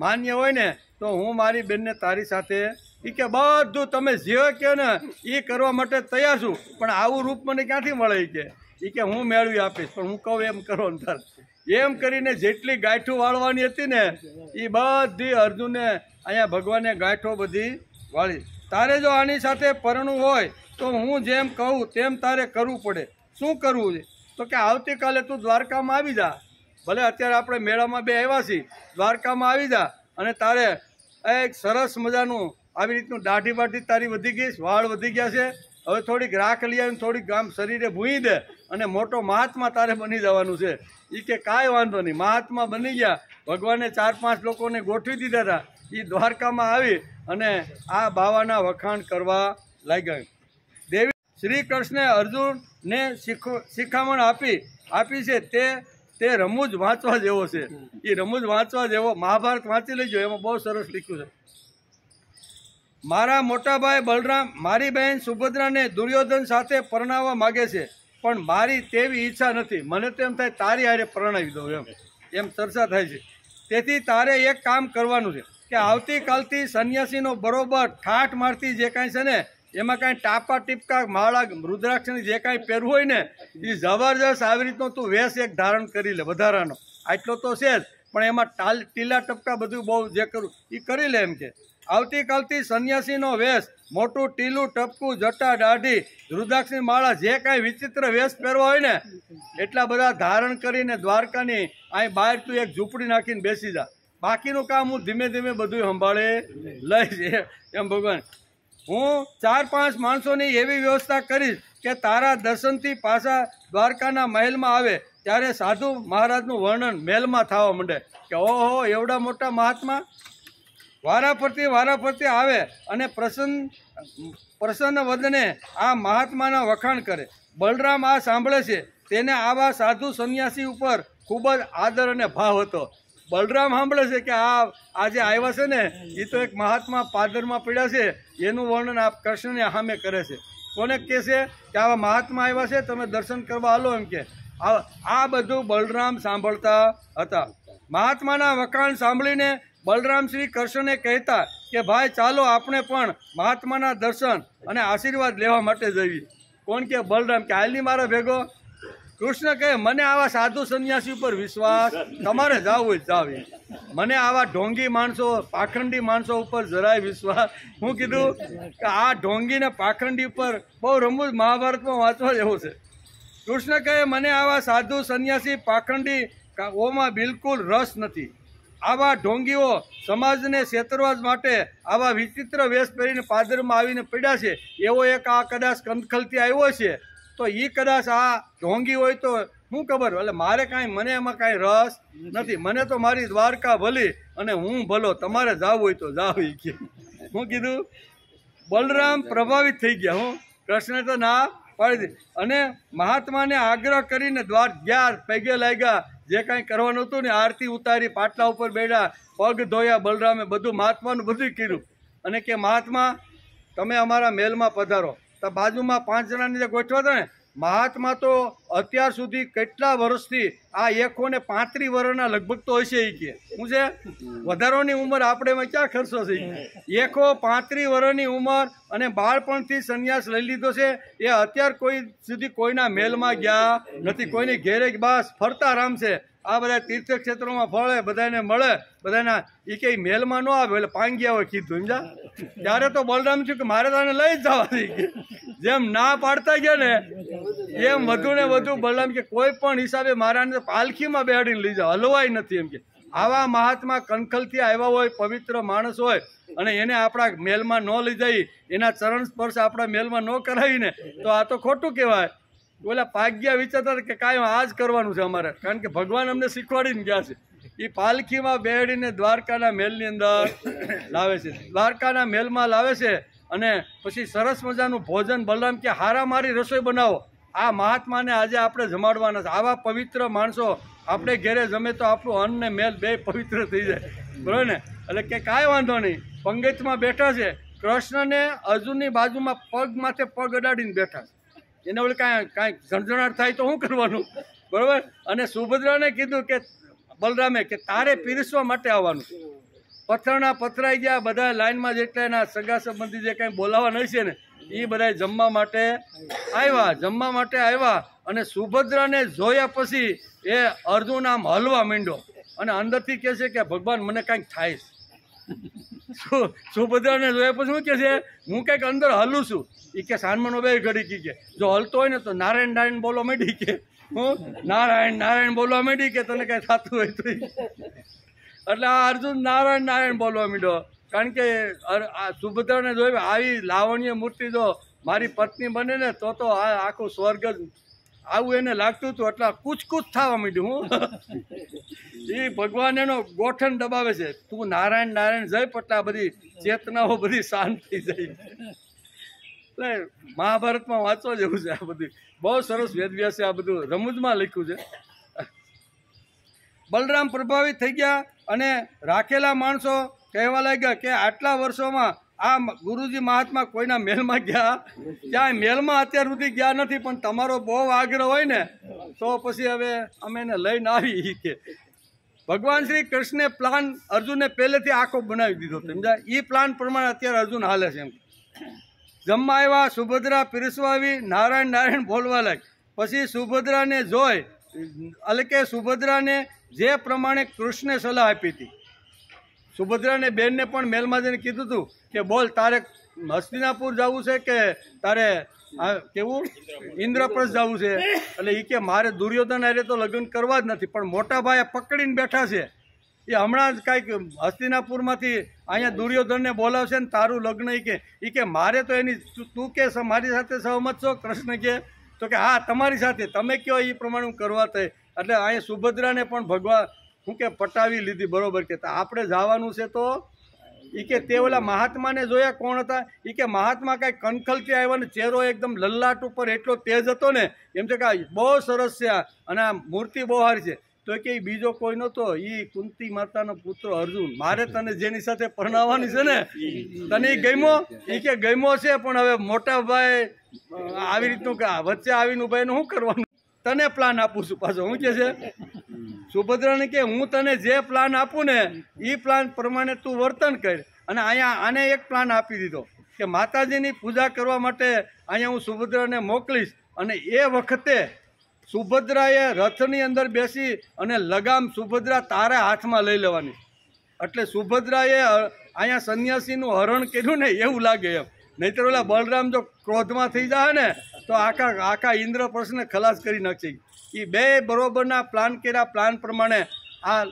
માન્ય હોય ને તો હું મારી બેનને તારી સાથે એ કે બધું તમે જે કહો ને એ કરવા માટે તૈયાર છું, પણ આવું રૂપ મને ક્યાંથી મળે એ કે હું મેળવી આપીશ, પણ હું કહું એમ કરો ને તાર. એમ કરીને જેટલી ગાંઠું વાળવાની હતી ને એ બધી અર્જુને અહીંયા ભગવાને ગાંઠો બધી વાળી. તારે જો આની સાથે પરણવું હોય તો હું જેમ કહું તેમ તારે કરવું પડે. શું કરવું છે, તો કે આવતીકાલે તું દ્વારકામાં આવી જા. ભલે અત્યારે આપણે મેળામાં બે આવ્યા છીએ, દ્વારકામાં આવી જા અને તારે એક સરસ મજાનું આવી રીતનું દાઢી બાઢી તારી વધી ગઈ, વાળ વધી ગયા છે, હવે થોડીક રાખ લઈ આવીને થોડીક ગામ શરીરે ભૂઈ દે અને મોટો મહાત્મા તારે બની જવાનું છે. એ કે કાંઈ વાંધો નહીં. મહાત્મા બની ગયા. ભગવાને 4-5 લોકોને ગોઠવી દીધા હતા. એ દ્વારકામાં આવી અને આ બાવાના વખાણ કરવા લાગ્યા. દેવી શ્રી કૃષ્ણે અર્જુનને શિખામણ આપી છે તે રમૂજ વાંચવા જેવો છે. એ રમૂજ વાંચવા જેવો મહાભારત વાંચી લેજો, એમાં બહુ સરસ લખ્યું છે. મારા મોટા ભાઈ બલરામ મારી બહેન સુભદ્રાને દુર્યોધન સાથે પરણાવવા માગે છે, પણ મારી તેવી ઈચ્છા નથી. મને તો એમ થાય તારી હારે પરણાવી દઉં એમ ચર્ચા થાય છે. તેથી તારે એક કામ કરવાનું છે કે આવતીકાલથી સંન્યાસીનો બરોબર ઠાઠ મારતી જે કાંઈ છે ને એમાં કાંઈ ટાપા ટીપકા માળા રુદ્રાક્ષની જે કાંઈ પહેરવું હોય ને એ જબરજસ્ત આવી રીતનો તું વેશ એક ધારણ કરી લે વધારાનો. આટલો તો છે જ, પણ એમાં ટીલા ટપકા બધું બહુ જે કરું એ કરી લે એમ કે આવતીકાલથી સંન્યાસીનો વેશ, મોટું ટીલું ટપકું, જટા દાઢી, રુદ્રાક્ષની માળા જે કાંઈ વિચિત્ર વેશ પહેરવા હોય ને એટલા બધા ધારણ કરીને દ્વારકાની અહીં બહાર તું એક ઝૂંપડી નાખીને બેસી જા. બાકીનું કામ હું ધીમે ધીમે બધું સંભાળે લઈશ એમ ભગવાન. હું 4-5 માણસોની એવી વ્યવસ્થા કરીશ કે તારા દર્શનથી પાછા દ્વારકાના મહેલમાં આવે ત્યારે સાધુ મહારાજનું વર્ણન મહેલમાં થવા માંડે કે ઓહો એવડા મોટા મહાત્મા વારાફરતી આવે અને પ્રસન્ન વદને આ મહાત્માના વખાણ કરે. બલરામ આ સાંભળે છે. તેને આવા સાધુ સંન્યાસી ઉપર ખૂબ જ આદર અને ભાવ હતો. બલરામ સાંભળે છે કે આજે આવ્યા છે ને એ તો એક મહાત્મા પાદરમાં પડ્યા છે, એનું વર્ણન આ કૃષ્ણને સામે કરે છે. કોને કહે છે કે આવા મહાત્મા આવ્યા છે, તમે દર્શન કરવા હાલો એમ કે. આ બધું બલરામ સાંભળતા હતા. મહાત્માના વખાણ સાંભળીને બલરામ શ્રી કૃષ્ણને કહેતા કે ભાઈ ચાલો આપણે પણ મહાત્માના દર્શન અને આશીર્વાદ લેવા માટે જઈએ. કોણ કે બલરામ કે હાલની મારા ભેગો. કૃષ્ણ કહે મને આવા સાધુ સંન્યાસી ઉપર વિશ્વાસ, તમારે જાવું હોય જાવ. મને આવા ઢોંગી માણસો પાખંડી માણસો ઉપર જરાય વિશ્વાસ. હું કીધું કે આ ઢોંગી ને પાખંડી ઉપર બહુ રમૂજ મહાભારતમાં વાંચવા જેવું છે. કૃષ્ણ કહે મને આવા સાધુ સંન્યાસી પાખંડી ઓમાં બિલકુલ રસ નથી. આવા ઢોંગીઓ સમાજને છેતરવા માટે આવા વિચિત્ર વેશ પહેરીને પાદરમાં આવીને પડ્યા છે. એવો એક આ કદાચ કંદખલથી આવ્યો છે તો એ કદાચ આ ઢોંગી હોય તો શું ખબર. એટલે મારે કાંઈ મને એમાં કાંઈ રસ નથી. મને તો મારી દ્વારકા ભલી અને હું ભલો, તમારે જાવ હોય તો જાવ. હું કીધું બલરામ પ્રભાવિત થઈ ગયા. હું કૃષ્ણે તો ના પાડી દીધી અને મહાત્માને આગ્રહ કરીને દ્વાર ગયા, પગે લાગ્યા. જે કાંઈ કરવાનું હતું ને આરતી ઉતારી, પાટલા ઉપર બેઠા, પગ ધોયા. બલરામે બધું મહાત્માનું બધું કર્યું અને કે મહાત્મા તમે અમારા મહેલમાં પધારો. તો બાજુમાં 5 જણાને જે ગોઠવા હતા ને, મહાત્મા તો અત્યાર સુધી કેટલા વર્ષથી આ 135 વર્ષના લગભગ તો હશે. એ કે શું છે વધારોની ઉંમર આપણે એમાં ક્યાં ખર્ચો છે. 135 વર્ષની ઉંમર અને બાળપણથી સંન્યાસ લઈ લીધો છે. એ અત્યાર કોઈ સુધી કોઈના મહેલમાં ગયા નથી, કોઈની ઘેરે બસ ફરતા રામ છે. આ બધા તીર્થક્ષેત્રોમાં ફળે, બધાને મળે, બધાના એ કંઈ મહેલમાં ન આવે એટલે પાંગ્યા હોય કીધું સમજા. ત્યારે તો બલરામ થયું કે મારે તને લઈ જ જવા. જેમ ના પાડતા ગયા ને એમ વધુ ને વધુ બલરામ કે કોઈ પણ હિસાબે મારાને પાલખીમાં બેહાડીને લઈ જાઓ, હલવાય નથી એમ કે. આવા મહાત્મા કંખલથી આવ્યા હોય, પવિત્ર માણસ હોય અને એને આપણા મહેલમાં ન લઈ જઈ, એના ચરણ સ્પર્શ આપણા મહેલમાં ન કરાવીને તો આ તો ખોટું કહેવાય. ઓલા પાગ્યા વિચારતા કે કાંઈ આ જ કરવાનું છે અમારે, કારણ કે ભગવાન અમને શીખવાડીને ગયા છે. એ પાલખીમાં બેહાડીને દ્વારકાના મહેલની અંદર લાવે છે. દ્વારકાના મહેલમાં લાવે છે અને પછી સરસ મજાનું ભોજન. બલરામ કે હારા મારી રસોઈ બનાવો, આ મહાત્માને આજે આપણે જમાડવાના છે. આવા પવિત્ર માણસો આપણે ઘેરે જમે તો આપણું અન્ન ને મેલ બે પવિત્ર થઈ જાય, બરાબર ને. એટલે કે કાંઈ વાંધો નહીં. પંગતમાં બેઠા છે. કૃષ્ણને અર્જુનની બાજુમાં પગ માથે પગ અડાડીને બેઠા છે. એને ઓલે કાંઈ ઝણઝણાટ થાય તો શું કરવાનું, બરાબર. અને સુભદ્રાને કીધું કે બલરામે કે તારે પીરસવા માટે આવવાનું. પથરાણા પથરાઈ ગયા. બધા લાઈનમાં જેટલા એના સગા સંબંધી જે કાંઈ બોલાવવા છે ને એ બધા જમવા માટે આવ્યા. અને સુભદ્રાને જોયા પછી એ અર્જુન આમ હલવા માંડ્યો અને અંદરથી કહે છે કે ભગવાન મને કાંઈક થાય છે. સુભદ્રાને જોયા પછી શું કહે છે, હું કંઈક અંદર હલું છું. એ કે સાનમનો બે ઘડી કે જો હલતો હોય ને તો નારાયણ નારાયણ બોલવા માંડી કે હું નારાયણ નારાયણ બોલવા માંડી કે તને કાંઈ થતું હોય તો. એટલે આ અર્જુન નારાયણ નારાયણ બોલવા માંડ્યો. કારણ કે સુભદ્રાને જોઈ આવી લાવણ્ય મૂર્તિ જો મારી પત્ની બને ને તો આખું સ્વર્ગ જ આવું એને લાગતું હતું. એટલે કૂચ થવા માંડ્યું. હું એ ભગવાન એનો ગોઠણ દબાવે છે. તું નારાયણ નારાયણ જઈ પટલા બધી ચેતનાઓ બધી શાંત થઈ જાય. એટલે મહાભારતમાં વાંચવા જેવું છે આ બધું. બહુ સરસ વેદવ્યાસે આ બધું રમૂજમાં લખ્યું છે. બલરામ પ્રભાવિત થઈ ગયા અને રાખેલા માણસો કહેવા લાગ્યા કે આટલા વર્ષોમાં આ ગુરુજી મહાત્મા કોઈના મહેલમાં ગયા, ક્યાંય મહેલમાં અત્યાર સુધી ગયા નથી, પણ તમારો બહુ આગ્રહ હોય ને તો પછી હવે અમે એને લઈને આવી કે ભગવાન શ્રી કૃષ્ણે પ્લાન અર્જુનને પહેલેથી આખો બનાવી દીધો, સમજાય? એ પ્લાન પ્રમાણે અત્યારે અર્જુન હાલે છે. એમ જમવા આવ્યા, સુભદ્રા પીરસવા આવી, નારાયણ નારાયણ બોલવા લાગી. પછી સુભદ્રાને જોઈ, એટલે કે સુભદ્રાને જે પ્રમાણે કૃષ્ણે સલાહ આપી હતી, સુભદ્રાને બેનને પણ મેલમાં જઈને કીધું હતું કે બોલ, તારે હસ્તિનાપુર જવું છે કે તારે કેવું ઇન્દ્રપ્રસ્થ જવું છે? એટલે એ કે મારે દુર્યોધન હારે તો લગ્ન કરવા જ નથી, પણ મોટા ભાઈ પકડીને બેઠા છે, એ હમણાં જ કાંઈક હસ્તિનાપુરમાંથી અહીંયા દુર્યોધનને બોલાવશે ને તારું લગ્ન. એ કે મારે તો એની, તું કે મારી સાથે સહમત છો? કૃષ્ણ કે તો કે હા તમારી સાથે, તમે કહો એ પ્રમાણે હું કરવા થઈ. એટલે અહીંયા સુભદ્રાને પણ ભગવાન શું કે પટાવી લીધી, બરોબર. કે આપણે જવાનું છે તો એ કે તે ઓલા મહાત્માને જોયા કોણ હતા? એ કે મહાત્મા કાંઈ કનખલથી આવ્યા ને ચહેરો એકદમ લલ્લાટ ઉપર એટલો તેજ હતો ને, એમ છે કે બહુ સરસ છે અને આ મૂર્તિ બહુ સારી છે. તો કે બીજો કોઈ નહોતો, એ કુંતી માતાનો પુત્ર અર્જુન. મારે તને જેની સાથે પરણાવવાની છે ને, તને એ ગમ્યો? એ કે ગમ્યો છે, પણ હવે મોટા ભાઈ આવી રીતનું વચ્ચે આવીને ભાઈ શું કરવાનું? તને પ્લાન આપું છું પાછો. શું કે છે સુભદ્રાને કે હું તને જે પ્લાન આપું ને એ પ્લાન પ્રમાણે તું વર્તન કર. અને અહીંયા આને એક પ્લાન આપી દીધો કે માતાજીની પૂજા કરવા માટે અહીંયા હું સુભદ્રાને મોકલીશ. અને એ વખતે સુભદ્રાએ રથની અંદર બેસી અને લગામ સુભદ્રા તારા હાથમાં લઈ લેવાની. એટલે સુભદ્રાએ અહીંયા સંન્યાસીનું હરણ કર્યું ને એવું લાગે એમ. નહીંતર ઓલા બલરામ જો ક્રોધમાં થઈ જાય ને તો આખા ઇન્દ્રપ્રસ્થને ખલાસ કરી નાખશે. એ બે બરોબરના પ્લાન કર્યા, પ્લાન પ્રમાણે આ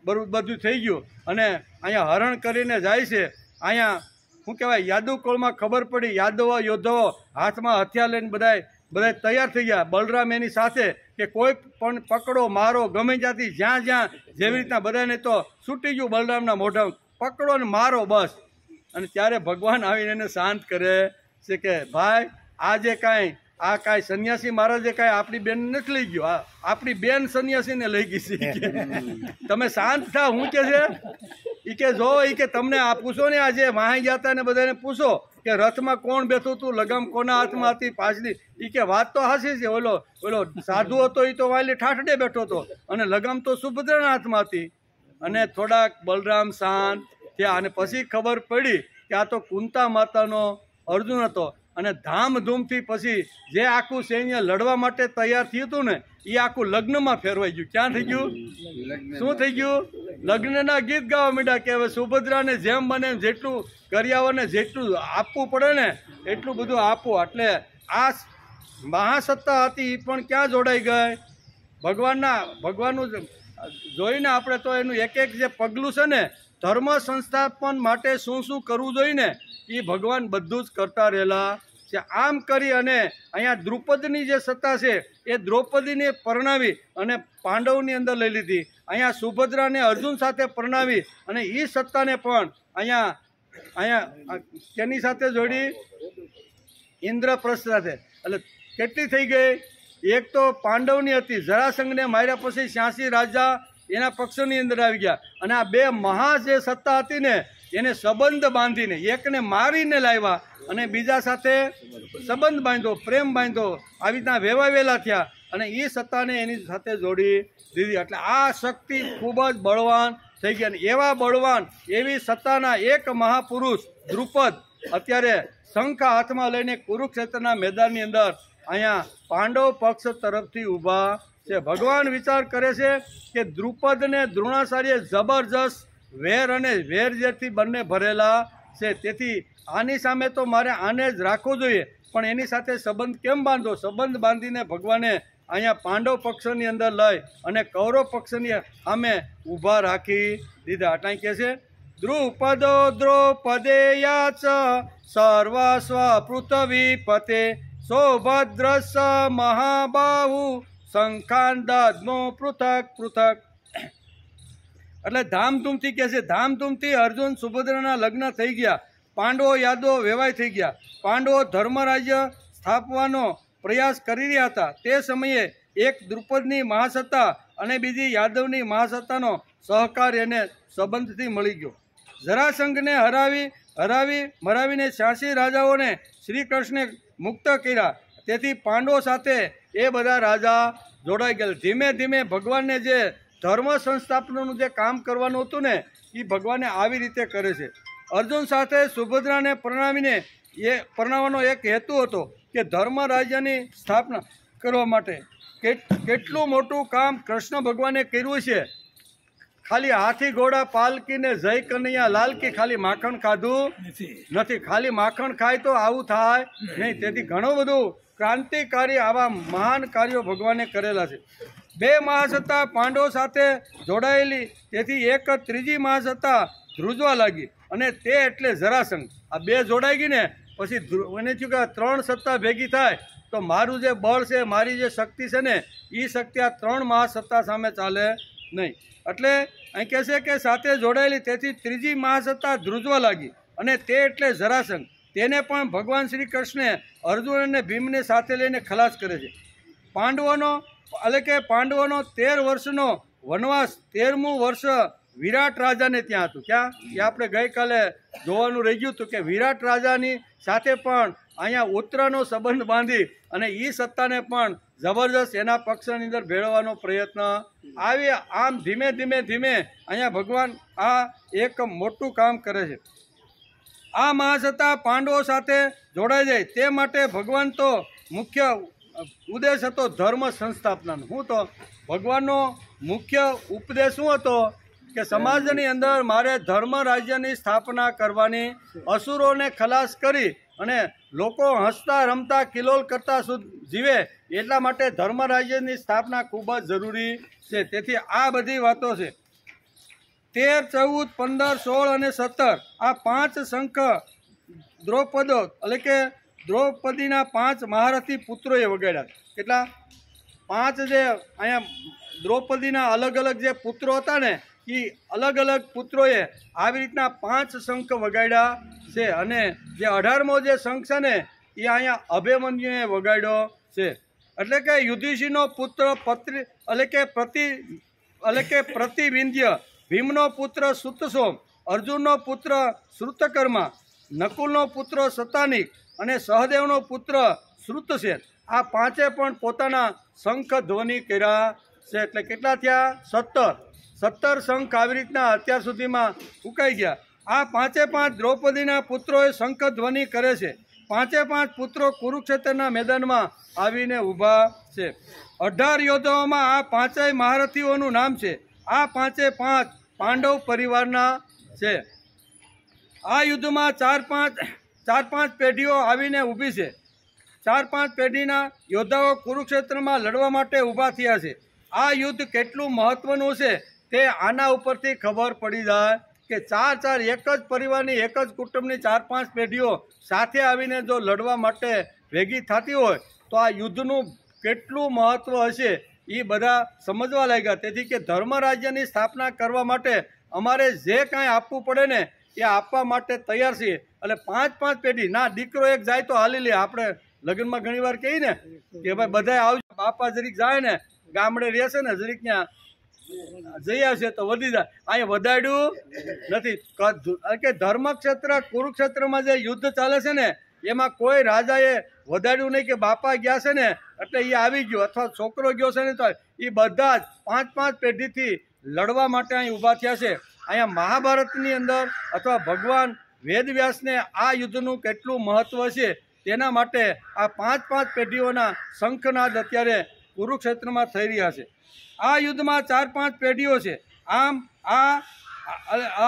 બધું થઈ ગયું. અને અહીંયા હરણ કરીને જાય છે. અહીંયા શું કહેવાય, યાદવ કુળમાં ખબર પડી, યાદવો યોદ્ધાઓ હાથમાં હથિયાર લઈને બધા તૈયાર થઈ ગયા. બલરામ એની સાથે કે કોઈ પણ પકડો મારો, ગમે ત્યાંથી જ્યાં જેવી રીતના બધાને તો છૂટી ગયું બલરામના મોઢા, પકડો ને મારો બસ. અને ત્યારે ભગવાન આવીને એને શાંત કરે છે કે ભાઈ આ કાંઈ સંન્યાસી મહારાજે કાંઈ આપણી બેન નથી લઈ ગયો, આપણી બેન સંન્યાસીને લઈ ગઈ છે. તમે શાંત થા. હું કે છે એ કે જો એ કે તમને આ પૂછો ને, આજે વાહી ગયા હતા ને બધાને પૂછો કે રથમાં કોણ બેઠું હતું, લગામ કોના હાથમાં હતી પાછલી? એ કે વાત તો હાસી છે, ઓલો સાધુ હતો એ તો વાલી ઠાઠડે બેઠો હતો અને લગામ તો સુભદ્રાના હાથમાં હતી. અને થોડાક બલરામ શાંત થયા અને પછી ખબર પડી કે આ તો કુંતા માતાનો અર્જુન હતો. અને ધામધૂમથી પછી જે આખું સૈન્ય લડવા માટે તૈયાર થયું હતું ને એ આખું લગ્નમાં ફેરવાઈ ગયું. ક્યાં થઈ ગયું? શું થઈ ગયું? લગ્નના ગીત ગાવા માંડ્યા કે હવે સુભદ્રાને જેમ બને જેટલું કર્યાવરને જેટલું આપવું પડે ને એટલું બધું આપવું. એટલે આ મહાસત્તા હતી એ પણ ક્યાં જોડાઈ ગઈ? ભગવાનનું જોઈને આપણે તો એનું એક જે પગલું છે ને, ધર્મ સંસ્થાપન માટે શું કરવું જોઈએ ને એ ભગવાન બધું જ કરતા રહેલા છે. આમ કરી અને અહીંયા દ્રુપદની જે સત્તા છે એ દ્રૌપદીને પરણાવી અને પાંડવની અંદર લઈ લીધી. અહીંયા સુભદ્રાને અર્જુન સાથે પરણાવી અને એ સત્તાને પણ અહીંયા કેની સાથે જોડી? ઇન્દ્રપ્રસ્થ સાથે. એટલે કેટલી થઈ ગઈ? એક તો પાંડવની હતી, જરાસંઘને માર્યા પછી 86 રાજા એના પક્ષની અંદર આવી ગયા. અને આ બે મહા જે સત્તા હતી ને એને સંબંધ બાંધીને, એકને મારીને લાવ્યા અને બીજા સાથે સંબંધ બાંધ્યો, પ્રેમ બાંધ્યો, આવી રીતના વેવાવેલા થયા અને એ સત્તાને એની સાથે જોડી દીધી. એટલે આ શક્તિ ખૂબ જ બળવાન થઈ ગઈ. અને એવા બળવાન, એવી સત્તાના એક મહાપુરુષ દ્રુપદ અત્યારે શંખ હાથમાં લઈને કુરુક્ષેત્રના મેદાનની અંદર અહીંયા પાંડવ પક્ષ તરફથી ઊભા છે. ભગવાન વિચાર કરે છે કે દ્રુપદને દ્રોણાચાર્ય જબરજસ્ત વેર અને વેરઝેરથી બંને ભરેલા છે, તેથી આની સામે તો મારે આને જ રાખવો જોઈએ. પણ એની સાથે સંબંધ કેમ બાંધો? સંબંધ બાંધીને ભગવાને અહીંયા પાંડવ પક્ષની અંદર લઈ અને કૌરવ પક્ષની સામે ઊભા રાખી દીધા. એટલે કહે છે દ્રુપદો દ્રૌપદેયાચ સર્વસ્વ પૃથ્વી પતે સૌભદ્રસ મહાબાહુ શંખાન દદ્મો પૃથક પૃથક. એટલે ધામધૂમથી કહે છે, ધામધૂમથી અર્જુન સુભદ્રાના લગ્ન થઈ ગયા. પાંડવો યાદવો વેવાય થઈ ગયા. પાંડવો ધર્મરાજ્ય સ્થાપવાનો પ્રયાસ કરી રહ્યા હતા. તે સમયે એક દ્રુપદની મહાસત્તા અને બીજી યાદવની મહાસત્તાનો સહકાર એને સંબંધથી મળી ગયો. જરાસંઘને હરાવી મરાવીને 86 રાજાઓને શ્રી કૃષ્ણે મુક્ત કર્યા. તેથી પાંડવો સાથે એ બધા રાજા જોડાઈ ગયેલા. ધીમે ધીમે ભગવાનને જે ધર્મ સંસ્થાપનનું જે કામ કરવાનું હતું ને એ ભગવાને આવી રીતે કરે છે. અર્જુન સાથે સુભદ્રાને પરણાવવાનો એક હેતુ હતો કે ધર્મ રાજ્યની સ્થાપના કરવા માટે. કેટલું મોટું કામ કૃષ્ણ ભગવાને કર્યું છે. ખાલી હાથી ઘોડા પાલકીને જય કનૈયા લાલ કી ખાલી માખણ ખાધું નથી. ખાલી માખણ ખાય તો આવું થાય નહીં. તેથી ઘણું બધું ક્રાંતિકારી આવા મહાન કાર્યો ભગવાને કરેલા છે. 2 મહાસત્તા પાંડવો સાથે જોડાયેલી, તેથી એક ત્રીજી મહાસત્તા ધ્રુજવા લાગી અને તે એટલે જરાસંઘ. આ 2 જોડાઈ ગઈ ને પછી એને થયું કે 3 સત્તા ભેગી થાય તો મારું જે બળ છે, મારી જે શક્તિ છે ને એ શક્તિ આ 3 મહાસત્તા સામે ચાલે નહીં. એટલે અહીં કહે છે કે સાથે જોડાયેલી, તેથી ત્રીજી મહાસત્તા ધ્રુજવા લાગી અને તે એટલે જરાસંઘ. તેને પણ ભગવાન શ્રી કૃષ્ણે અર્જુન અને ભીમને સાથે લઈને ખલાસ કરે છે. પાંડવોનો 13 વર્ષનો વનવાસ 13મું વર્ષ વિરાટ રાજાને ત્યાં હતું. ક્યાં? એ આપણે ગઈકાલે જોવાનું રહી ગયું હતું કે વિરાટ રાજાની સાથે પણ અહીંયા ઉત્તરાનો સંબંધ બાંધી અને એ સત્તાને પણ જબરજસ્ત એના પક્ષની અંદર ભેળવવાનો પ્રયત્ન આવી. આમ ધીમે ધીમે અહીંયા ભગવાન આ એક મોટું કામ કરે છે. આ મહાસત્તા પાંડવો સાથે જોડાઈ જાય તે માટે ભગવાન તો મુખ્ય ઉદ્દેશ હતો ધર્મ સંસ્થાપનાનો. શું તો ભગવાનનો મુખ્ય ઉપદેશ શું હતો કે સમાજની અંદર મારે ધર્મ રાજ્યની સ્થાપના કરવાની, અસુરોને ખલાસ કરી અને લોકો હસતા રમતા કિલોલ કરતા જીવે એટલા માટે ધર્મ રાજ્યની સ્થાપના ખૂબ જ જરૂરી છે. તેથી આ બધી વાતો છે. 13, 14, 15, 16 અને 17 આ 5 શંખ દ્રૌપદો એટલે કે દ્રૌપદીના 5 મહારથી પુત્રોએ વગાડ્યા. કેટલા? 5 જે અહીંયા દ્રૌપદીના અલગ અલગ જે પુત્રો હતા ને એ અલગ અલગ પુત્રોએ આવી રીતના 5 શંખ વગાડ્યા છે. અને જે 18મો જે શંખ છે ને એ અહીંયા અભિમન્યુએ વગાડ્યો છે. એટલે કે યુધિષ્ઠિરનો પુત્ર પ્રતિવિંધ્ય, ભીમનો પુત્ર સુતસોમ, અર્જુનનો પુત્ર શ્રુતકર્મા, નકુલનો પુત્ર શતાનિક અને સહદેવનો પુત્ર શ્રુતસેન. આ 5એ પણ પોતાના શંખ ધ્વનિ કર્યા છે. એટલે કેટલા થયા? 17 શંખ આવી રીતના અત્યાર સુધીમાં ફૂંકાઈ ગયા. આ 5 દ્રૌપદીના પુત્રોએ શંખ ધ્વનિ કરે છે. 5 પુત્રો કુરુક્ષેત્રના મેદાનમાં આવીને ઊભા છે. 18 યોદ્ધાઓમાં આ 5 મહારથીઓનું નામ છે. આ 5 પાંડવ પરિવારના છે. આ યુદ્ધમાં 4-5 પેઢીઓ આવીને ઊભી છે. 4-5 પેઢીના યોદ્ધાઓ કુરુક્ષેત્રમાં લડવા માટે ઊભા થયા છે. આ યુદ્ધ કેટલું મહત્વનું છે તે આના ઉપરથી ખબર પડી જાય કે 4 એક જ પરિવારની, એક જ કુટુંબની 4-5 પેઢીઓ સાથે આવીને જો લડવા માટે ભેગી થતી હોય તો આ યુદ્ધનું કેટલું મહત્વ હશે એ બધા સમજવા લાગ્યા. તેથી કે ધર્મ રાજ્યની સ્થાપના કરવા માટે અમારે જે કાંઈ આપવું પડે ને એ આપવા માટે તૈયાર છીએ. એટલે 5-5 પેઢી ના, દીકરો એક જાય તો હાલી લે. આપણે લગ્નમાં ઘણી વાર કહીએ ને કે ભાઈ બધા આવજો, બાપા જરીક જાય ને ગામડે રહેશે ને જરીક ત્યાં જઈ આવશે તો વધી જાય. અહીંયા વધાડ્યું નથી કે ધર્મક્ષેત્ર કુરુક્ષેત્રમાં જે યુદ્ધ ચાલે છે ને એમાં કોઈ રાજાએ વધાડ્યું નહીં કે બાપા ગયા છે ને એટલે એ આવી ગયો અથવા છોકરો ગયો છે ને તો એ બધા જ 5-5 પેઢીથી લડવા માટે અહીં ઊભા થયા છે. અહીંયા મહાભારતની અંદર અથવા ભગવાન વેદવ્યાસને આ યુદ્ધનું કેટલું મહત્વ છે તેના માટે આ 5-5 પેઢીઓના શંખનાદ અત્યારે કુરુક્ષેત્રમાં થઈ રહ્યા છે. આ યુદ્ધમાં 4-5 પેઢીઓ છે.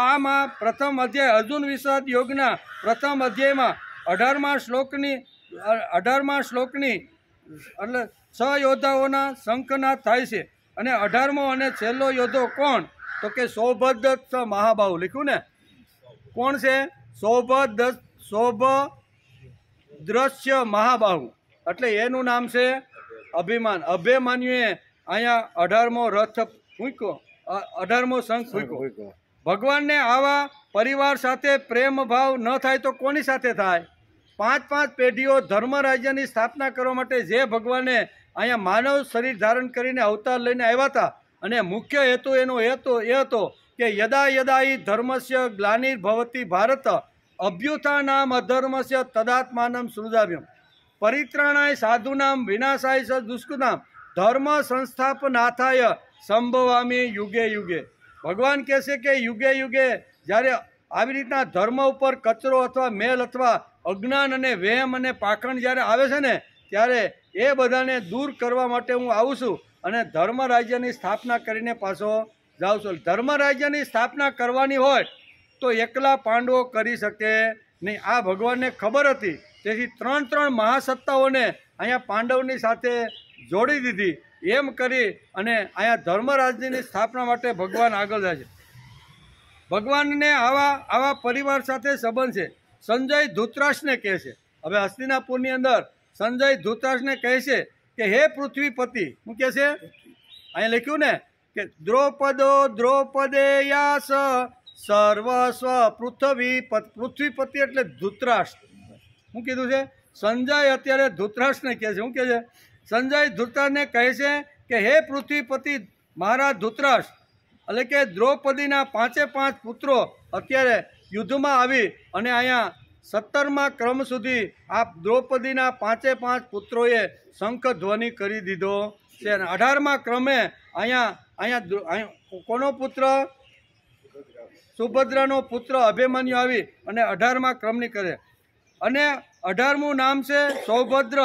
આમાં પ્રથમ અધ્યાય અર્જુન વિષાદ યોગના પ્રથમ અધ્યાયમાં 18મા શ્લોકની એટલે 6 યોદ્ધાઓના શંખનાદ થાય છે. અને 18મો અને છેલ્લો યોદ્ધો કોણ? તો કે સૌભદ્ર મહાબાહુ. લખ્યું ને કોણ છે? સૌભદ્રશ્ય મહાબાહુ. એટલે એનું નામ છે અભિમન્યુએ અહીંયા 18મો રથ ફૂંક્યો, 18મો શંખ ફૂંક્યો. ભગવાનને આવા પરિવાર સાથે પ્રેમ ભાવ ન થાય તો કોની સાથે થાય? 5-5 પેઢીઓ ધર્મ રાજ્યની સ્થાપના કરવા માટે જે ભગવાને અહીંયા માનવ શરીર ધારણ કરીને અવતાર લઈને આવ્યા હતા અને મુખ્ય હેતુ એનો એ હતો કે યદા યદા હિ ધર્મસ્ય ગ્લાનિર્ભવતિ ભારત અભ્યુથા નામ અધર્મસ્ય તદાત્માનમ સૃજાવ્યમ પરિત્રાણાય સાધુનામ વિનાશાય સ દુષ્કૃતામ ધર્મ સંસ્થાપનાથાય સંભવામી યુગે યુગે. ભગવાન કહે છે કે યુગે યુગે જ્યારે આવી રીતના ધર્મ ઉપર કચરો અથવા મેલ અથવા અજ્ઞાન અને વહેમ અને પાખંડ જ્યારે આવે છે ને ત્યારે એ બધાને દૂર કરવા માટે હું આવું છું અને ધર્મ રાજ્યની સ્થાપના કરીને પાછો જાઉં છું. ધર્મ રાજ્યની સ્થાપના કરવાની હોય તો એકલા પાંડવો કરી શકે નહીં. આ ભગવાનને ખબર હતી, તેથી ત્રણ મહાસત્તાઓને અહીંયા પાંડવની સાથે જોડી દીધી. એમ કરી અને અહીંયા ધર્મરાજ્યની સ્થાપના માટે ભગવાન આગળ જાય છે. ભગવાનને આવા પરિવાર સાથે સંબંધ છે. સંજય ધૃતરાષ્ટ્રને કહે છે, હવે હસ્તિનાપુરની અંદર સંજય ધૃતરાષ્ટ્રને કહે છે કે હે પૃથ્વીપતિ, શું કહે છે અહીંયા લખ્યું ને કે દ્રૌપદેયાસ સર્વસ્વ પૃથ્વીપતિ એટલે ધૃતરાષ્ટ્ર. શું કીધું છે? સંજય અત્યારે ધૃતરાષ્ટ્રને કહે છે. શું કહે છે? સંજય ધૃતરાષ્ટ્રને કહે છે કે હે પૃથ્વીપતિ મહારાજ ધૃતરાષ્ટ્ર, એટલે કે દ્રૌપદીના 5 પુત્રો અત્યારે યુદ્ધમાં આવી અને અહીંયા 17મા ક્રમ સુધી આ દ્રૌપદીના 5 પુત્રોએ શંખ ધ્વનિ કરી દીધો છે. અને 18મા ક્રમે અહીંયા કોનો પુત્ર? સુભદ્રાનો પુત્ર અભિમન્યુ આવી અને 18મા ક્રમની કરે. અને 18મું નામ છે સૌભદ્ર,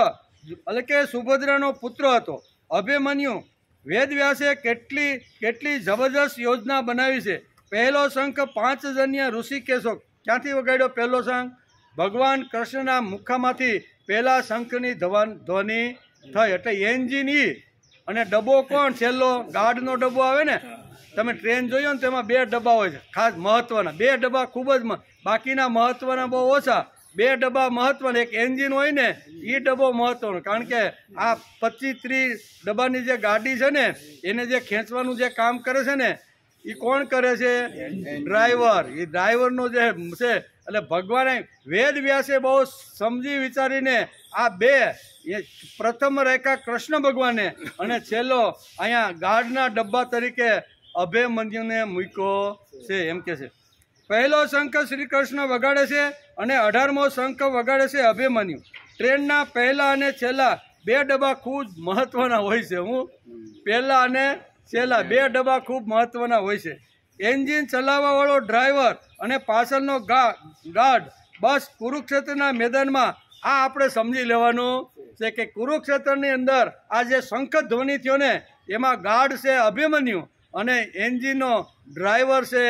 એટલે કે સુભદ્રાનો પુત્ર હતો અભિમન્યુ. વેદવ્યાસે કેટલી જબરદસ્ત યોજના બનાવી છે. પહેલો શંખ 5 જન્ય ઋષિકેશો ક્યાંથી વગાડ્યો? પહેલો શંખ ભગવાન કૃષ્ણના મુખામાંથી પહેલા શંખની ધ્વનિ થઈ. એટલે એન્જિન ઈ અને ડબ્બો કોણ? છેલ્લો ગાર્ડનો ડબ્બો આવે ને, તમે ટ્રેન જોયો ને તેમાં 2 ડબ્બા હોય છે ખાસ મહત્વના. 2 ડબ્બા ખૂબ જ, બાકીના મહત્વના બહુ ઓછા. 2 ડબ્બા મહત્વના. એક એન્જિન હોય ને એ ડબ્બો મહત્વનો, કારણ કે આ 25-30 ડબ્બાની જે ગાડી છે ને એને જે ખેંચવાનું જે કામ કરે છે ને એ કોણ કરે છે? ડ્રાઈવર. એ ડ્રાઈવરનો જે છે. એટલે ભગવાને વેદ વ્યાસે બહુ સમજી વિચારીને આ 2 પ્રથમ રેખા કૃષ્ણ ભગવાને અને છેલ્લો અહીંયા ગાર્ડના ડબ્બા તરીકે અભિમન્યુને મૂક્યો છે. એમ કે છે પહેલો શંખ શ્રી કૃષ્ણ વગાડે છે અને 18મો શંખ વગાડે છે અભિમન્યુ. ટ્રેનના પહેલા અને છેલ્લા 2 ડબ્બા ખૂબ મહત્વના હોય છે. હું પહેલા અને છેલ્લા 2 ડબ્બા ખૂબ મહત્વના હોય છે. એન્જિન ચલાવવાવાળો ડ્રાઈવર અને પાછળનો ગાર્ડ. બસ કુરુક્ષેત્રના મેદાનમાં આ આપણે સમજી લેવાનું છે કે કુરુક્ષેત્રની અંદર આ જે શંખ ધ્વનિ થયો ને એમાં ગાર્ડ છે અભિમન્યુ અને એન્જિનનો ડ્રાઈવર છે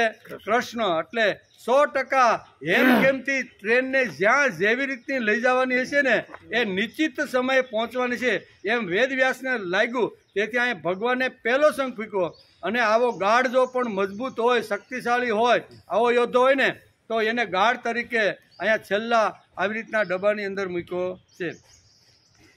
કૃષ્ણ. એટલે 100% હેમખેમથી ટ્રેનને જ્યાં જેવી રીતની લઈ જવાની હશે ને એ નિશ્ચિત સમયે પહોંચવાની છે એમ વેદવ્યાસને લાગ્યું. તેથી અહીં ભગવાને પહેલો શંખ ફૂંક્યો. અને આવો ગાર્ડ જો પણ મજબૂત હોય, શક્તિશાળી હોય, આવો યોદ્ધો હોય ને તો એને ગાર્ડ તરીકે અહીંયા છેલ્લા આવી રીતના ડબ્બાની અંદર મૂક્યો છે.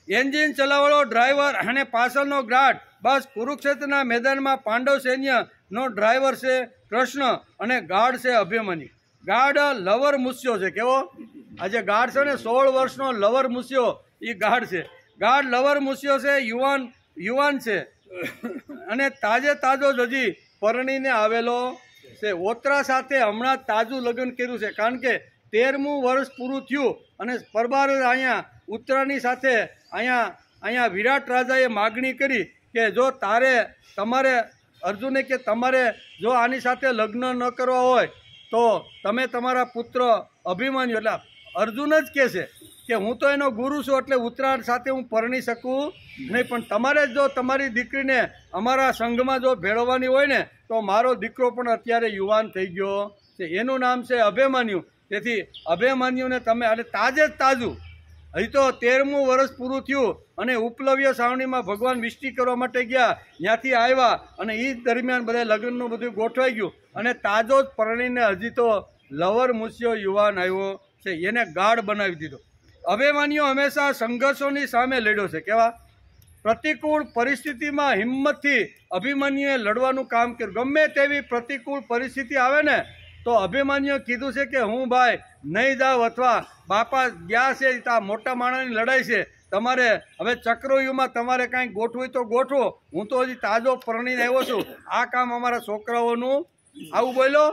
એન્જિન ચલાવવાળો ડ્રાઈવર અને પાછળનો ગાર્ડ. બસ કુરુક્ષેત્રના મેદાનમાં પાંડવ સૈન્યનો ડ્રાઈવર છે કૃષ્ણ અને ગાર્ડ છે અભિમન્યુ. ગાર્ડ લવર મૂસ્યો છે. કેવો? આ જે ગાર્ડ છે ને 16 વર્ષનો લવર મૂસ્યો એ ગાર્ડ છે. ગાર્ડ લવર મૂસ્યો છે, યુવાન છે અને તાજો જ હજી પરણીને આવેલો છે. ઓતરા સાથે હમણાં તાજું લગ્ન કર્યું છે, કારણ કે 13મું વર્ષ પૂરું થયું અને પરબાર અહીંયા ઉત્તરાની સાથે અહીંયા વિરાટ રાજાએ માગણી કરી કે જો તમારે અર્જુને કે તમારે જો આની સાથે લગ્ન ન કરવા હોય તો તમે તમારા પુત્ર અભિમન્યુ, એટલે અર્જુન જ કહે છે કે હું તો એનો ગુરુ છું એટલે ઉત્તરાયણ સાથે હું પરણી શકું નહીં, પણ તમારે જો તમારી દીકરીને અમારા સંઘમાં જો ભેળવવાની હોય ને તો મારો દીકરો પણ અત્યારે યુવાન થઈ ગયો છે, એનું નામ છે અભિમન્યુ. તેથી અભિમન્યુને તમે, એટલે તાજું હજી તો 13મું વર્ષ પૂરું થયું અને ઉપલવ્ય સાવણીમાં ભગવાન વિષ્ટિ કરવા માટે ગયા, ત્યાંથી આવ્યા અને એ દરમિયાન બધા લગ્નનું બધું ગોઠવાઈ ગયું અને તાજો જ પરણીને હજી તો લવર મૂસ્યો યુવાન આવ્યો છે, એને ગાઢ બનાવી દીધો. અભિમન્યુ હંમેશા સંઘર્ષોની સામે લડ્યો છે. કેવા? પ્રતિકૂળ પરિસ્થિતિમાં હિંમતથી અભિમન્યુએ લડવાનું કામ કર્યું. ગમે તેવી પ્રતિકૂળ પરિસ્થિતિ આવે ને તો અભિમન્યુએ કીધું છે કે હું ભાઈ નહીં જાઉં, અથવા બાપા ગયા છે આ મોટા માણસની લડાઈ છે, તમારે હવે ચક્રવ્યૂહમાં તમારે કાંઈ ગોઠવું તો ગોઠવો, હું તો હજી તાજો પરણીને આવ્યો છું, આ કામ અમારા છોકરાઓનું. આવું બોલો.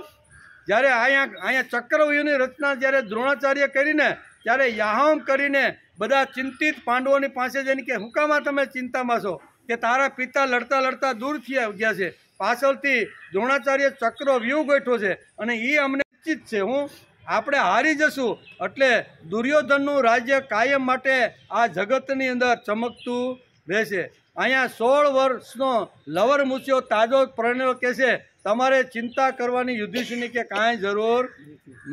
જ્યારે અહીંયા ચક્રવ્યૂહની રચના જ્યારે દ્રોણાચાર્ય કરીને ત્યારે યાહમ કરીને બધા ચિંતિત પાંડવોની પાસે જઈને કે હુકામાં તમે ચિંતામાં છો કે તારા પિતા લડતા લડતા દૂર થઈ ગયા છે, પાછળથી દ્રોણાચાર્ય ચક્રવ્યૂહ ગોઠવો છે અને એ અમને નિશ્ચિત છે આપણે હારી જશું, એટલે દુર્યોધનનું રાજ્ય કાયમ માટે આ જગતની અંદર ચમકતું રહેશે. અહીંયા 16 વર્ષનો લવર મૂછ્યો તાજો પરણેલો કહે છે તમારે ચિંતા કરવાની યુધિષ્ઠિરની કે કાંઈ જરૂર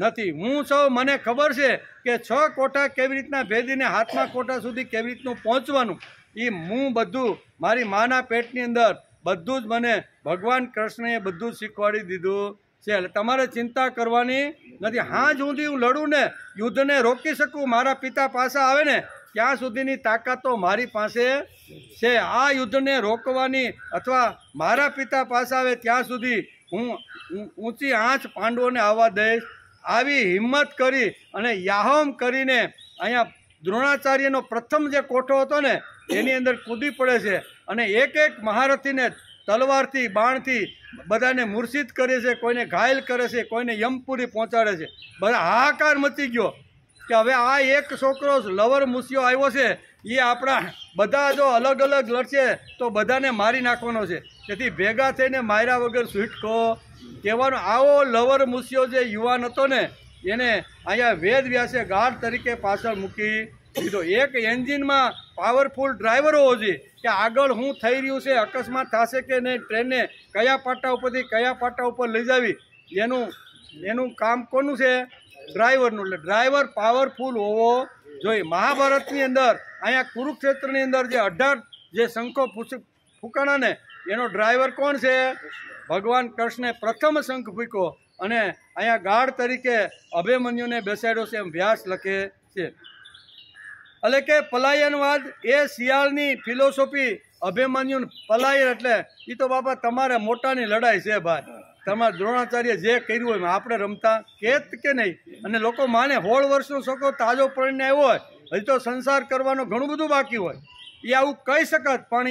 નથી. હું સૌ મને ખબર છે કે 6 કોઠા કેવી રીતના ભેદીને હાથમાં કોઠા સુધી કેવી રીતનું પહોંચવાનું એ હું બધું મારી માના પેટની અંદર બધું જ મને ભગવાન કૃષ્ણએ બધું જ શીખવાડી દીધું છે. એટલે તમારે ચિંતા કરવાની નથી. હાજ સુધી હું લડું ને યુદ્ધને રોકી શકું, મારા પિતા પાસે આવે ને ત્યાં સુધીની તાકાત તો મારી પાસે છે. આ યુદ્ધને રોકવાની અથવા મારા પિતા પાસે આવે ત્યાં સુધી હું ઊંચી આંચ પાંડવોને આવવા દઈશ. આવી હિંમત કરી અને યાહમ કરીને અહીંયા દ્રોણાચાર્યનો પ્રથમ જે કોઠો હતો ને એની અંદર કૂદી પડે છે અને એક એક મહારથીને તલવારથી બાણથી બધાને મૂર્છિત કરે છે, કોઈને ઘાયલ કરે છે, કોઈને યમપુરી પહોંચાડે છે. બધા હાહાકાર મચી ગયો કે હવે આ એક છોકરો લવર મૂછ્યો આવ્યો છે એ આપણા બધા જો અલગ અલગ લડશે તો બધાને મારી નાખવાનો છે, તેથી ભેગા થઈને માર્યા વગર છૂટકો કહેવાનો. આવો લવર મૂછ્યો જે યુવાન હતો ને એને અહીંયા વેદ વ્યાસે ગાર્ડ તરીકે પાછળ મૂકી દીધો. એક એન્જિનમાં પાવરફુલ ડ્રાઈવર હોવો જોઈએ કે આગળ શું થઈ રહ્યું છે, અકસ્માત થશે કે નહીં, ટ્રેનને કયા પાટા ઉપરથી કયા પાટા ઉપર લઈ જાવી એનું કામ કોનું છે? ડ્રાઈવરનું. એટલે ડ્રાઈવર પાવરફુલ હોવો જોઈએ. મહાભારતની અંદર અહીંયા કુરુક્ષેત્રની અંદર જે 18 જે શંખો ફૂંકાણા ને એનો ડ્રાઈવર કોણ છે? ભગવાન કૃષ્ણે પ્રથમ શંખ ફૂંક્યો અને અહીંયા ગાર્ડ તરીકે અભિમન્યુને બેસાડ્યો છે એમ વ્યાસ લખે છે. એટલે કે પલાયનવાદ એ શિયાળની ફિલોસોફી. અભિમન્યુ પલાયન એટલે એ તો બાપા તમારે મોટાની લડાઈ છે ભાઈ, તમારા દ્રોણાચાર્ય જે કર્યું હોય આપણે રમતા કે નહીં. અને લોકો માને 16 વર્ષનો છોકરો તાજો પરણીને આવ્યો હોય હજી તો સંસાર કરવાનો ઘણું બધું બાકી હોય એ આવું કહી શકત, પણ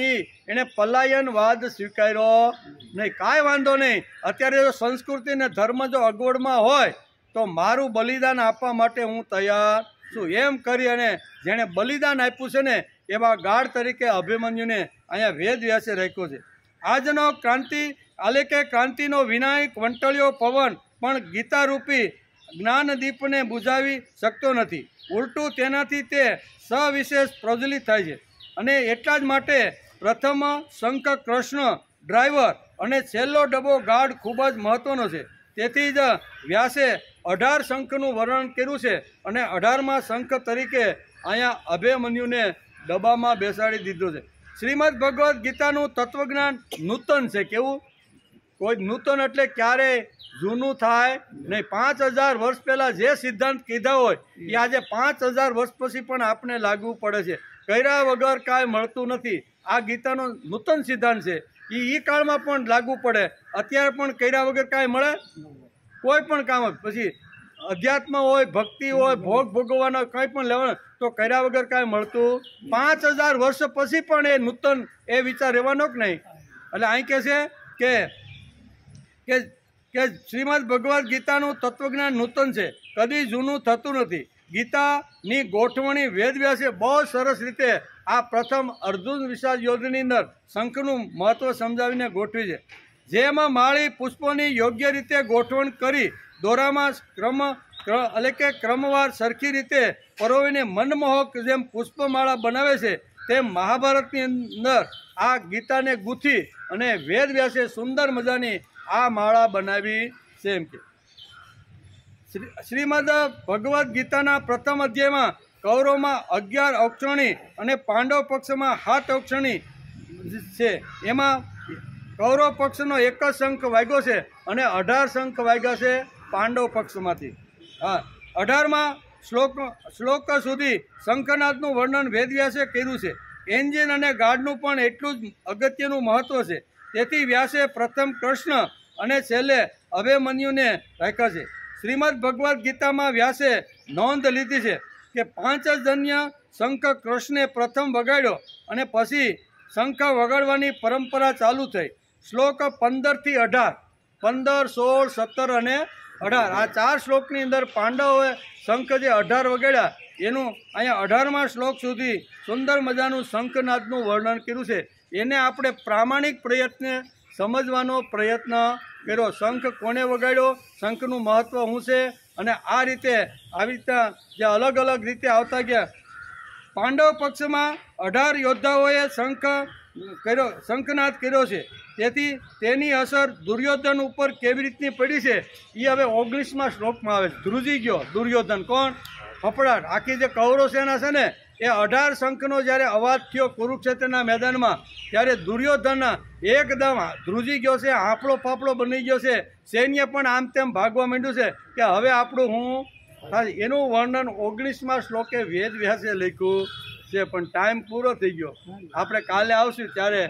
એને પલાયનવાદ સ્વીકાર્યો નહીં. કાંઈ વાંધો નહીં, અત્યારે જો સંસ્કૃતિ અને ધર્મ જો અગવડમાં હોય તો મારું બલિદાન આપવા માટે હું તૈયાર છું એમ કરી અને જેણે બલિદાન આપ્યું છે ને એવા ગાઢ તરીકે અભિમન્યુને અહીંયા વેદ વ્યાસે રાખ્યો છે. આજનો ક્રાંતિ આલે કે ક્રાંતિનો વિનાયક વંટળિયો પવન પણ ગીતારૂપી જ્ઞાનદીપને બુઝાવી શકતો નથી, ઉલટું તેનાથી તે સવિશેષ પ્રજ્વલિત થાય છે. અને એટલા જ માટે પ્રથમ શંખ કૃષ્ણ ડ્રાઈવર અને છેલ્લો ડબ્બો ગાર્ડ ખૂબ જ મહત્વનો છે. તેથી જ વ્યાસે 18 શંખનું વર્ણન કર્યું છે અને 18મા શંખ તરીકે અહીંયા અભિમન્યુને ડબ્બામાં બેસાડી દીધો છે. શ્રીમદ ભગવદ્ ગીતાનું તત્વજ્ઞાન નૂતન છે. કેવું? કોઈ નૂતન એટલે ક્યારેય જૂનું થાય નહીં. 5000 વર્ષ પહેલાં જે સિદ્ધાંત કીધા હોય એ આજે 5000 વર્ષ પછી પણ આપણે લાગુ પડે છે. કર્યા વગર કાંઈ મળતું નથી. આ ગીતાનો નૂતન સિદ્ધાંત છે. એ કાળમાં પણ લાગુ પડે, અત્યારે પણ કર્યા વગર કાંઈ મળે? કોઈ પણ કામ. પછી અધ્યાત્મ હોય, ભક્તિ હોય, ભોગ ભોગવવાનો કંઈ પણ લેવાનો તો કર્યા વગર કાંઈ મળતું. 5000 વર્ષ પછી પણ એ નૂતન એ વિચાર રહેવાનો કે નહીં. એટલે અહીં કહે છે કે શ્રીમદ ભગવદ્ ગીતાનું તત્વજ્ઞાન નૂતન છે, કદી જૂનું થતું નથી. ગીતાની ગોઠવણી વેદવ્યાસે બહુ સરસ રીતે આ પ્રથમ અર્જુન વિષાદ યુદ્ધની અંદર શંખનું મહત્વ સમજાવીને ગોઠવી છે. જેમાં માળી પુષ્પોની યોગ્ય રીતે ગોઠવણ કરી દોરામાં એટલે કે ક્રમવાર સરખી રીતે પરોવીને મનમોહક જેમ પુષ્પમાળા બનાવે છે તેમ મહાભારતની અંદર આ ગીતાને ગૂંથી અને વેદવ્યાસે સુંદર મજાની આ માળા બનાવી છે. એમ કે શ્રીમદ ભગવદ્ ગીતાના પ્રથમ અધ્યાયમાં કૌરવમાં 11 અક્ષરણી અને પાંડવ પક્ષમાં 7 અક્ષરણી છે. એમાં કૌરવ પક્ષનો એક જ શંખ વાગ્યો છે અને 18 શંખ વાગ્યા છે પાંડવ પક્ષમાંથી. 18મા શ્લોક સુધી શંખનાદનું વર્ણન વેદવ્યાસે કર્યું છે. એન્જિન અને ગાર્ડનું પણ એટલું જ અગત્યનું મહત્વ છે. તેથી વ્યાસે પ્રથમ કૃષ્ણ અને છેલ્લે અભિમન્યુને રાખ્યા છે. શ્રીમદ ભગવદ્ ગીતામાં વ્યાસે નોંધ લીધી છે કે 5 જન્ય શંખ કૃષ્ણે પ્રથમ વગાડ્યો અને પછી શંખ વગાડવાની પરંપરા ચાલુ થઈ. શ્લોક 15 થી 18, 15, 16, 17 અને 18 આ 4 શ્લોકની અંદર પાંડવોએ શંખ જે 18 વગાડ્યા એનું અહીંયા 18મા શ્લોક સુધી સુંદર મજાનું શંખનાદનું વર્ણન કર્યું છે. એને આપણે પ્રામાણિક પ્રયત્ન સમજવાનો પ્રયત્ન કર્યો. શંખ કોને વગાડ્યો, શંખનું મહત્ત્વ શું છે, અને આ રીતે આવી રીતના જે અલગ અલગ રીતે આવતા ગયા. પાંડવ પક્ષમાં 18 યોદ્ધાઓએ શંખનાદ કર્યો છે. તેથી તેની અસર દુર્યોધન ઉપર કેવી રીતની પડી છે એ હવે 19મા શ્લોકમાં આવે છે. ધ્રુજી ગયો દુર્યોધન, કોણ? ફફડાટ. આખી જે કૌરવ સેના છે ને એ 18 શંખનો જ્યારે અવાજ થયો કુરુક્ષેત્રના મેદાનમાં ત્યારે દુર્યોધન એકદમ ધ્રુજી ગયો છે, હાંફળો ફાફળો બની ગયો છે. સૈન્ય પણ આમ તેમ ભાગવા માંડ્યું છે કે હવે આપણું હું થાય. એનું વર્ણન 19મા શ્લોકે વેદ વ્યાસે લખ્યું છે. પણ ટાઈમ પૂરો થઈ ગયો. આપણે કાલે આવશું ત્યારે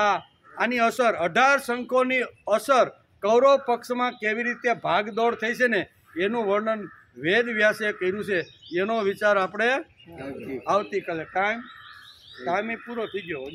આની અસર 18 શંખોની અસર કૌરવ પક્ષમાં કેવી રીતે ભાગદોડ થઈ છે ને એનું વર્ણન વેદ વ્યાસે કર્યું છે. એનો વિચાર આપણે આવતીકાલે ટાઈમ પૂરો થઈ ગયો.